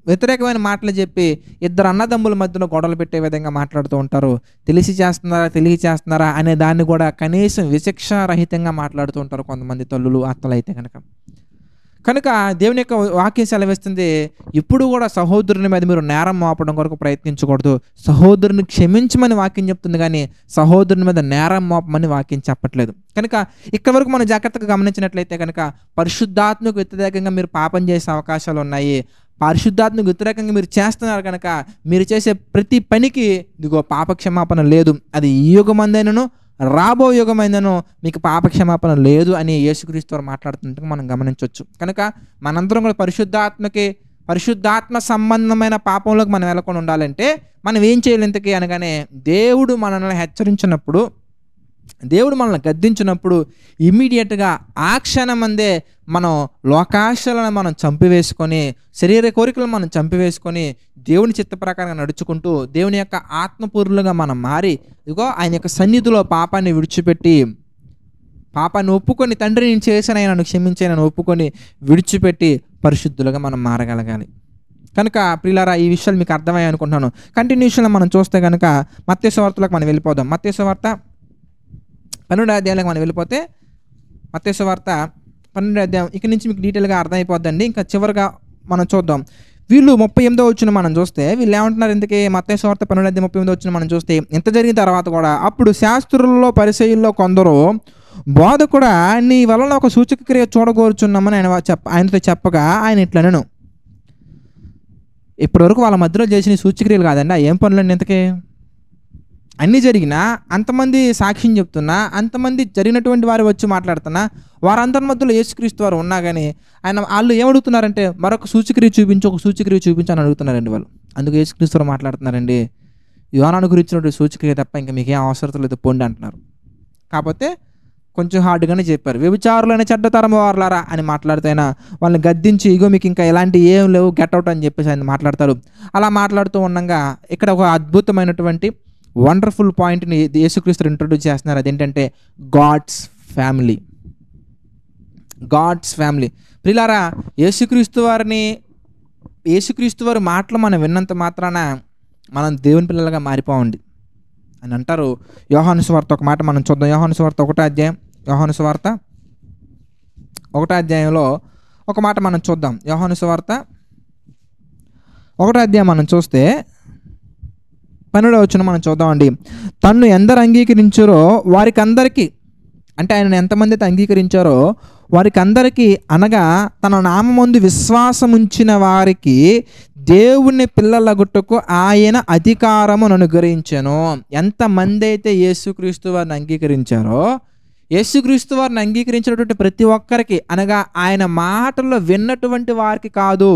వ్యతిరేకమైన మాటలు చెప్పి ఇద్దరు అన్నదమ్ముల మధ్యలో గొడవలు పెట్టే విధంగా మాట్లాడుతూ ఉంటారు. తెలిసి చేస్తున్నారా అనే దాన్ని కూడా కనీసం విచక్షణారహితంగా మాట్లాడుతూ ఉంటారు కొంతమంది తల్లులు, అత్తలు అయితే కనుక దేవుని యొక్క వాక్యం సెలవిస్తుంది, ఇప్పుడు కూడా సహోదరుని మీద మీరు నేరం మోపడం కొరకు ప్రయత్నించకూడదు. సహోదరుని క్షమించమని వాక్యం చెప్తుంది, కానీ సహోదరుని మీద నేరం మోపమని వాక్యం చెప్పట్లేదు. కనుక ఇక్కడ వరకు మనం జాగ్రత్తగా గమనించినట్లయితే కనుక పరిశుద్ధాత్మకు వ్యతిరేకంగా మీరు పాపం చేసే అవకాశాలు ఉన్నాయి. పరిశుద్ధాత్మకు వ్యతిరేకంగా మీరు చేస్తున్నారు కనుక మీరు చేసే ప్రతి పనికి ఇదిగో పాపక్షమాపణ లేదు. అది ఈ యుగమందైనను రాబో యుగమైందనో మీకు పాపక్షమాపణ లేదు అని యేసుక్రీస్తు వారు మాట్లాడుతుంటే మనం గమనించవచ్చు. కనుక మనందరం కూడా పరిశుద్ధాత్మ సంబంధమైన పాపంలోకి మనం వెళ్ళకుండా ఉండాలంటే మనం ఏం చేయాలి ఇంతకీ అనగానే, దేవుడు మనల్ని హెచ్చరించినప్పుడు, దేవుడు మనల్ని గద్దించినప్పుడు ఇమ్మీడియట్గా ఆ క్షణమందే మనం లోకాశలను మనం చంపివేసుకొని, శరీర కోరికలను మనం చంపివేసుకొని దేవుని చిత్త ప్రకారంగా నడుచుకుంటూ దేవుని యొక్క ఆత్మపూర్లుగా మనం మారి ఇదిగో ఆయన యొక్క సన్నిధిలో పాపాన్ని విడిచిపెట్టి, పాపాన్ని ఒప్పుకొని తండ్రి నేను చేసిన నన్ను క్షమించానని ఒప్పుకొని విడిచిపెట్టి పరిశుద్ధులుగా మనం మారగలగాలి. కనుక ప్రియులారా, ఈ విషయాలు మీకు అర్థమయ్యాయి అనుకుంటున్నాను. కంటిన్యూషన్లో మనం చూస్తే కనుక మత్తయి సువార్తలోకి మనం వెళ్ళిపోదాం. మత్తయి సువార్త 12వ అధ్యాయంలోకి మనం వెళ్ళిపోతే మత్తయి సువార్త 12వ అధ్యాయం ఇక నుంచి మీకు డీటెయిల్గా అర్థమైపోద్దండి. ఇంకా చివరిగా మనం చూద్దాం. వీళ్ళు 38వ వచనం మనం చూస్తే వీళ్ళు ఏమంటున్నారు? ఎందుకే మత్తయి సువార్త 12వ అధ్యాయం 38వ వచనం మనం చూస్తే, ఇంత జరిగిన తర్వాత కూడా అప్పుడు శాస్త్రులలో పరిసయ్యుల్లో కొందరు బోధకుడా నీ వలన ఒక సూచక క్రియ చూడగోరుచున్నామని ఆయనతో చెప్పగా ఆయన ఇట్లనెను. ఇప్పటివరకు వాళ్ళ మధ్యలో చేసిన సూచక్రియలు కాదండి, ఏం పనులండి ఇంతకీ? అన్నీ జరిగినా, అంతమంది సాక్ష్యం చెప్తున్నా, అంతమంది జరిగినటువంటి వారు వచ్చి మాట్లాడుతున్నా, వారందరి మధ్యలో యేసుక్రీస్తు వారు ఉన్నా కానీ వాళ్ళు ఏమడుగుతున్నారంటే మరొక సూచక్రియ చూపించి, ఒక సూచక్రియ చూపించి అని అడుగుతున్నారండి వాళ్ళు. అందుకు యేసుక్రీస్తు వారు మాట్లాడుతున్నారండి, యోహాను గురించినటువంటి సూచక్రియ తప్ప ఇంకా మీకేం అవసరం లేదు పొండి అంటున్నారు. కాకపోతే కొంచెం హార్డ్గానే చెప్పారు. వ్యభిచారులైన చెడ్డతరం వారులారా అని మాట్లాడితేనా వాళ్ళని గద్దించి ఇగో మీకు ఇంకా ఎలాంటి ఏం లేవు గెట్అవుట్ అని చెప్పేసి ఆయన మాట్లాడతారు. అలా మాట్లాడుతూ ఉండగా ఇక్కడ ఒక అద్భుతమైనటువంటి వండర్ఫుల్ పాయింట్ని యేసుక్రీస్తు ఇంట్రొడ్యూస్ చేస్తున్నారు. అదేంటంటే గాడ్స్ ఫ్యామిలీ. God's family. ప్రియులారా, యేసుక్రీస్తు వారి మాటలు మనం విన్నంత మాత్రాన మనం దేవుని పిల్లలుగా మారిపోవండి అని అంటారు. యోహాను సువార్త ఒక మాట మనం చూద్దాం. యోహాను సువార్త 1వ అధ్యాయం, యోహాను సువార్త 1వ అధ్యాయంలో ఒక మాట మనం చూద్దాం. యోహాను సువార్త 1వ అధ్యాయం మనం చూస్తే 12వ వచనం మనం చూద్దామండి. తన్ను ఎందరు అంగీకరించారో వారికి అందరికీ, అంటే ఆయన ఎంతమంది అయితే అంగీకరించారో వారికి అందరికీ, అనగా తన నామమందు విశ్వాసం ఉంచిన వారికి దేవుని పిల్లలగుటకు ఆయన అధికారమును అనుగ్రహించెను. ఎంతమంది అయితే యేసుక్రీస్తు వారిని అంగీకరించారో, యేసుక్రీస్తు వారిని అంగీకరించినటువంటి ప్రతి ఒక్కరికి, అనగా ఆయన మాటల్లో విన్నటువంటి వారికి కాదు,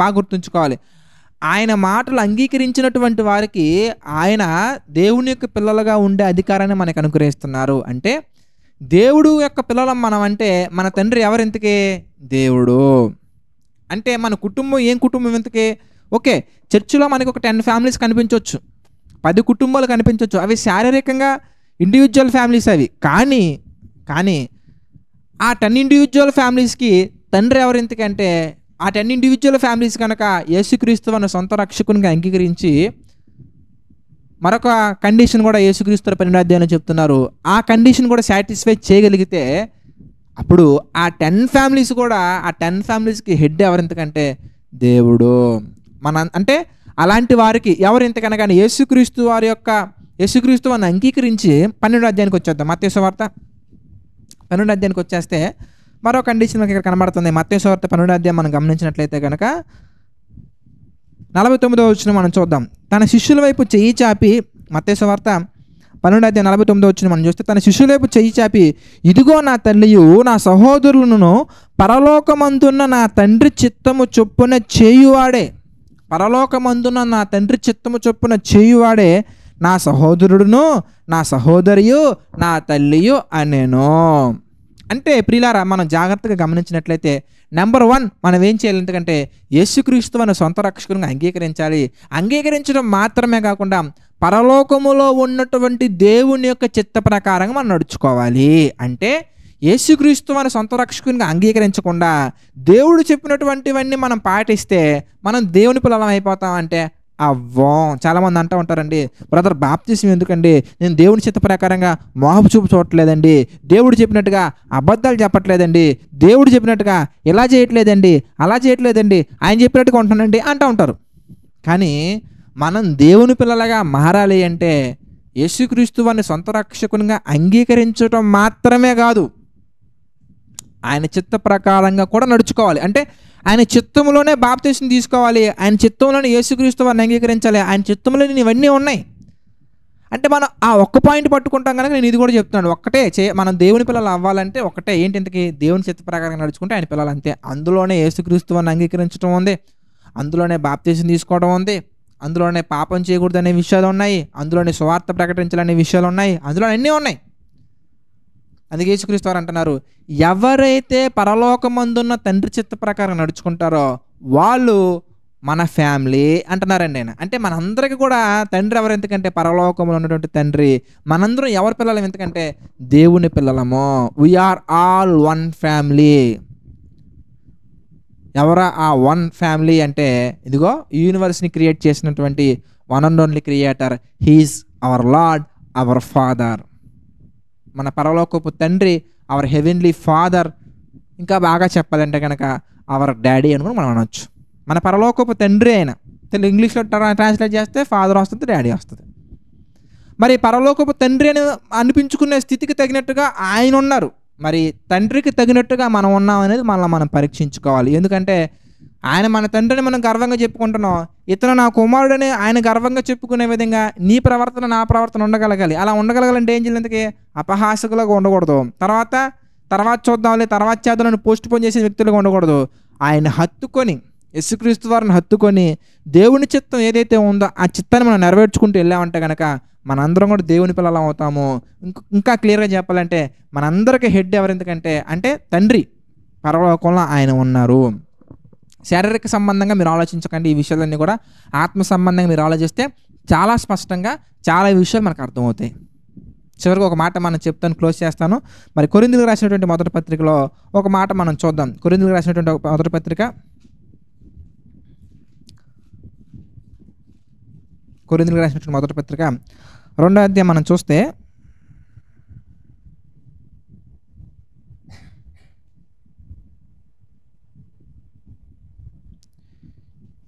బాగా గుర్తుంచుకోవాలి, ఆయన మాటలు అంగీకరించినటువంటి వారికి ఆయన దేవుని యొక్క పిల్లలుగా ఉండే అధికారాన్ని మనకు అనుగ్రహిస్తున్నారు. అంటే దేవుడు యొక్క పిల్లలం మనం. అంటే మన తండ్రి ఎవరు ఇంతకీ? దేవుడు. అంటే మన కుటుంబం ఏం కుటుంబం ఇంతకీ? ఓకే, చర్చిలో మనకి ఒక 10 ఫ్యామిలీస్ కనిపించవచ్చు, 10 కుటుంబాలు కనిపించవచ్చు. అవి శారీరకంగా ఇండివిజువల్ ఫ్యామిలీస్ అవి. కానీ ఆ 10 ఇండివిజువల్ ఫ్యామిలీస్కి తండ్రి ఎవరు ఇంతకంటే, ఆ 10 ఇండివిజువల్ ఫ్యామిలీస్ కనుక యేసుక్రీస్తు మన సొంత రక్షకునిగా అంగీకరించి, మరొక కండిషన్ కూడా యేసుక్రీస్తు 12వ అధ్యాయంలో చెప్తున్నారు, ఆ కండిషన్ కూడా సాటిస్ఫై చేయగలిగితే అప్పుడు ఆ 10 ఫ్యామిలీస్ కూడా, ఆ 10 ఫ్యామిలీస్కి హెడ్ ఎవరు ఇంతకంటే? దేవుడు. అంటే అలాంటి వారికి ఎవరు ఇంతకనగా యేసుక్రీస్తు వారిని అంగీకరించి 12వ అధ్యాయానికి వచ్చేద్దాం. మత్తయి సువార్త 12వ అధ్యాయానికి వచ్చేస్తే మరో కండిషన్ మనకి ఇక్కడ కనబడుతుంది. మత్తయి సువార్త 12వ అధ్యాయం మనం గమనించినట్లయితే కనుక 49వ వచనం మనం చూద్దాం. తన శిష్యుల వైపు చెయ్యి చాపి, మత్తయి సువార్త 12వ అధ్యాయం 49వ వచనం మనం చూస్తే, తన శిష్యుల వైపు చెయ్యి చాపి, ఇదిగో నా తల్లియు నా సహోదరులను పరలోకమందున్న నా తండ్రి చిత్తము చొప్పున చేయువాడే, పరలోకమందున్న నా తండ్రి చిత్తము చొప్పున చేయువాడే నా సహోదరుడును నా సహోదరియు నా తల్లియు అనేను. అంటే ప్రియులారా, మనం జాగ్రత్తగా గమనించినట్లయితే నెంబర్ 1 మనం ఏం చేయాలి? ఎందుకంటే యేసుక్రీస్తు మన సొంత రక్షకునిగా అంగీకరించాలి. అంగీకరించడం మాత్రమే కాకుండా పరలోకములో ఉన్నటువంటి దేవుని యొక్క చిత్త ప్రకారంగా మనం నడుచుకోవాలి. అంటే యేసుక్రీస్తు మన సొంత రక్షకునిగా అంగీకరించకుండా దేవుడు చెప్పినటువంటివన్నీ మనం పాటిస్తే మనం దేవుని పిల్లలం అయిపోతాం అంటే అవ్వం. చాలామంది అంటూ ఉంటారండి, బ్రదర్ బాప్తిసం ఎందుకండి, నేను దేవుని చిత్త ప్రకారంగా మోహపు చూపు చూడట్లేదండి, దేవుడు చెప్పినట్టుగా అబద్ధాలు చెప్పట్లేదండి, దేవుడు చెప్పినట్టుగా ఇలా చేయట్లేదండి, అలా చేయట్లేదండి, ఆయన చెప్పినట్టుగా ఉంటానండి అంటూ ఉంటారు. కానీ మనం దేవుని పిల్లలుగా మారాలి అంటే యేసుక్రీస్తు వారిని సొంత రక్షకునిగా అంగీకరించడం మాత్రమే కాదు, ఆయన చిత్త ప్రకారంగా కూడా నడుచుకోవాలి. అంటే ఆయన చిత్తంలోనే బాప్తిసం తీసుకోవాలి, ఆయన చిత్తంలోనే యేసుక్రీస్తు వారిని అంగీకరించాలి, ఆయన చిత్తంలోనే ఇవన్నీ ఉన్నాయి. అంటే మనం ఆ ఒక్క పాయింట్ పట్టుకుంటాం కనుక నేను ఇది కూడా చెప్తున్నాను. ఒక్కటే మనం దేవుని పిల్లలు అవ్వాలంటే ఒకటే, ఏంటి ఇంతకీ? దేవుని చిత్త ప్రకారంగా నడుచుకుంటే ఆయన పిల్లలు అంతే. అందులోనే యేసుక్రీస్తు వారిని అంగీకరించడం ఉంది, అందులోనే బాప్తిసం తీసుకోవడం ఉంది, అందులోనే పాపం చేయకూడదు అనే విషయాలు ఉన్నాయి, అందులోనే సువార్త ప్రకటించాలనే విషయాలు ఉన్నాయి, అందులో అన్నీ ఉన్నాయి. అందుకే యేసుక్రీస్తు వారు అంటున్నారు, ఎవరైతే పరలోకమందున్న తండ్రి చిత్త ప్రకారం నడుచుకుంటారో వాళ్ళు మన ఫ్యామిలీ అంటున్నారండి ఆయన. అంటే మనందరికీ కూడా తండ్రి ఎవరు ఎందుకంటే పరలోకంలో ఉన్నటువంటి తండ్రి. మనందరం ఎవరి పిల్లలం ఎందుకంటే దేవుని పిల్లలము. We are all one family. ఎవరా ఆ వన్ ఫ్యామిలీ అంటే, ఇదిగో యూనివర్స్ని క్రియేట్ చేసినటువంటి one and only creator, he is our lord, our father. మన పరలోకపు తండ్రి, అవర్ హెవెన్లీ ఫాదర్. ఇంకా బాగా చెప్పాలంటే కనుక అవర్ డాడీ అని కూడా మనం అనొచ్చు. మన పరలోకపు తండ్రి అయిన, ఇంగ్లీష్లో ట్రాన్స్లేట్ చేస్తే ఫాదర్ వస్తుంది, డాడీ వస్తుంది. మరి పరలోకపు తండ్రి అని అనిపించుకునే స్థితికి తగినట్టుగా ఆయన ఉన్నారు. మరి తండ్రికి తగినట్టుగా మనం ఉన్నాం అనేది మనం పరీక్షించుకోవాలి. ఎందుకంటే ఆయన మన తండ్రిని మనం గర్వంగా చెప్పుకుంటున్నాం, ఇతను నా కుమారుడని ఆయన గర్వంగా చెప్పుకునే విధంగా నీ ప్రవర్తన నా ప్రవర్తన ఉండగలగాలి. అలా ఉండగలగాలంటే ఏం చేయాలి? ఎందుకే అపహాసకులుగా ఉండకూడదు, తర్వాత చూద్దాంలే, తర్వాత చేద్దామని పోస్ట్ పోన్ చేసే వ్యక్తులుగా ఉండకూడదు. ఆయన హత్తుకొని, యేసుక్రీస్తు వారిని హత్తుకొని దేవుని చిత్తం ఏదైతే ఉందో ఆ చిత్తాన్ని మనం నెరవేర్చుకుంటూ వెళ్ళామంటే కనుక మనందరం కూడా దేవుని పిల్లలం అవుతాము. ఇంకా క్లియర్గా చెప్పాలంటే మనందరికీ హెడ్ ఎవరు ఎందుకంటే అంటే తండ్రి, పరలోకంలో ఆయన ఉన్నారు. శారీరక సంబంధంగా మీరు ఆలోచించకండి, ఈ విషయాలన్నీ కూడా ఆత్మ సంబంధంగా మీరు ఆలోచిస్తే చాలా స్పష్టంగా చాలా విషయాలు మనకు అర్థమవుతాయి. చివరికి ఒక మాట మనం చెప్తాను, క్లోజ్ చేస్తాను. మరి కొరింథీయులకు రాసినటువంటి మొదటి పత్రికలో ఒక మాట మనం చూద్దాం. కొరింథీయులకు రాసినటువంటి మొదటి పత్రిక, కొరింథీయులకు రాసినటువంటి మొదటి పత్రిక 2వ అధ్యాయం మనం చూస్తే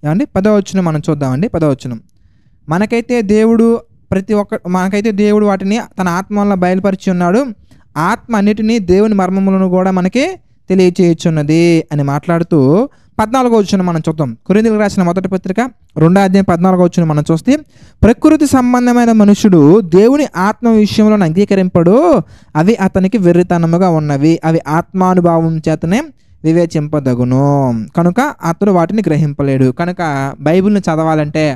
ఏమండి 10వ వచనం మనం చూద్దామండి. 10వ వచనం, మనకైతే దేవుడు వాటిని తన ఆత్మ వలన బయలుపరిచి ఉన్నాడు. ఆత్మ అన్నిటినీ దేవుని మర్మములను కూడా మనకి తెలియచేయుచున్నది అని మాట్లాడుతూ 14వ వచనం మనం చూద్దాం. కొరింథీయులకు రాసిన మొదటి పత్రిక 2వ అధ్యాయం 14వ వచనం మనం చూస్తే, ప్రకృతి సంబంధమైన మనుషుడు దేవుని ఆత్మ విషయంలో అంగీకరింపడు, అవి అతనికి వెర్రితనముగా ఉన్నవి, అవి ఆత్మానుభావం చేతనే వివేచింపదగును, కనుక అతడు వాటిని గ్రహింపలేడు. కనుక బైబిల్ని చదవాలంటే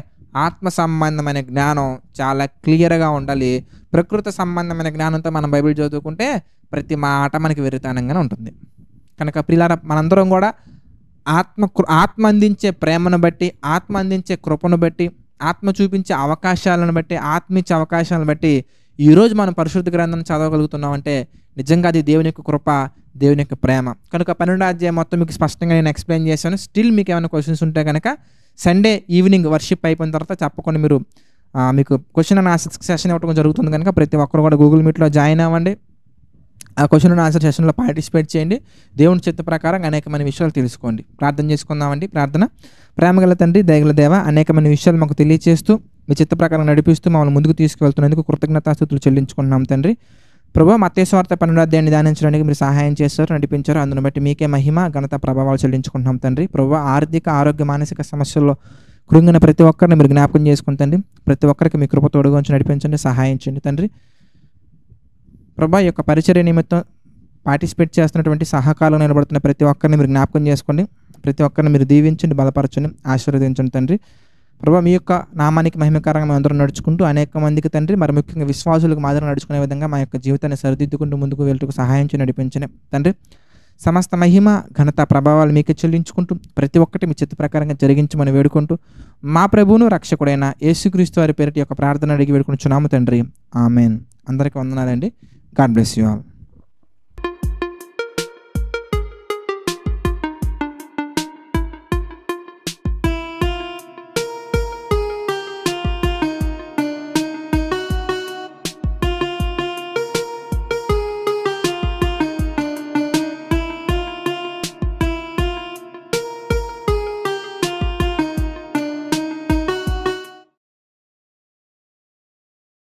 ఆత్మ సంబంధమైన జ్ఞానం చాలా క్లియర్గా ఉండాలి. ప్రకృతి సంబంధమైన జ్ఞానంతో మనం బైబిల్ చదువుకుంటే ప్రతి మాట మనకి వెర్రితనంగానే ఉంటుంది. కనుక ప్రియులారా, మనందరం కూడా ఆత్మ అందించే ప్రేమను బట్టి, ఆత్మ అందించే కృపను బట్టి, ఆత్మ చూపించే అవకాశాలను బట్టి, ఆత్మిచ్చే అవకాశాలను బట్టి ఈరోజు మనం పరిశుద్ధ గ్రంథాన్ని చదవగలుగుతున్నామంటే నిజంగా అది దేవుని యొక్క కృప, దేవుని యొక్క ప్రేమ. కనుక 12వ అధ్యాయం మొత్తం మీకు స్పష్టంగా నేను ఎక్స్ప్లెయిన్ చేశాను. స్టిల్ మీకు ఏమైనా క్వశ్చన్స్ ఉంటే కనుక సండే ఈవినింగ్ వర్షిప్ అయిపోయిన తర్వాత తప్పకుండా మీరు మీకు క్వశ్చన్ అండ్ ఆన్సర్ సెషన్ ఇవ్వడం జరుగుతుంది. కనుక ప్రతి ఒక్కరు కూడా గూగుల్ మీట్లో జాయిన్ అవ్వండి. ఆ క్వశ్చన్ అండ్ ఆన్సర్ సెషన్లో పార్టిసిపేట్ చేయండి. దేవుని చిత్త ప్రకారం అనేకమైన విషయాలు తెలుసుకోండి. ప్రార్థన చేసుకుందామండి. ప్రార్థన. ప్రేమగల తండ్రి, దయగల దేవ, అనేకమైన విషయాలు మాకు తెలియచేస్తూ మీ చిత్త ప్రకారం నడిపిస్తూ మమ్మల్ని ముందుకు తీసుకువెళ్తున్నందుకు కృతజ్ఞతాస్తుతులు చెల్లించుకుంటున్నాం తండ్రి. ప్రభువా, మత్తయి సువార్త 12వ అధ్యాయాన్ని ధ్యానించడానికి మీరు సహాయం చేశారు, నడిపించారు. అందును బట్టి మీకే మహిమ, ఘనత, ప్రభావాలు చెల్లించుకుంటున్నాం తండ్రి. ప్రభువా, ఆర్థిక, ఆరోగ్య, మానసిక సమస్యల్లో కృంగిన ప్రతి ఒక్కరిని మీరు జ్ఞాపకం చేసుకుంటండి. ప్రతి ఒక్కరికి మీ కృప తోడుగా ఉంచి నడిపించండి, సహాయం చేయండి తండ్రి. ప్రభా, ఈ యొక్క పరిచర్య నిమిత్తం పార్టిసిపేట్ చేస్తున్నటువంటి సహకారం నిలబడుతున్న ప్రతి ఒక్కరిని మీరు జ్ఞాపకం చేసుకోండి. ప్రతి ఒక్కరిని మీరు దీవించండి, బలపరచండి, ఆశీర్వదించండి తండ్రి. ప్రభా, మీ యొక్క నామానికి మహిమకరంగా మేము అందరం నడుచుకుంటూ అనేక మందికి తండ్రి, మరి ముఖ్యంగా విశ్వాసులకు మాదిరి నడుచుకునే విధంగా మా యొక్క జీవితాన్ని సరిదిద్దుకుంటూ ముందుకు వెళ్తూ సహాయం చేసి నడిపించండి తండ్రి. సమస్త మహిమ, ఘనత, ప్రభావాలు మీకే చెల్లించుకుంటూ ప్రతి ఒక్కటి మీ చిత్త ప్రకారంగా జరిగించమని వేడుకుంటూ మా ప్రభువును రక్షకుడైన యేసుక్రీస్తు వారి పేరిట యొక్క ప్రార్థన అడిగి వేడుకుంటున్నాము తండ్రి. ఆమెన్. అందరికీ వందనాలండి. God bless you all.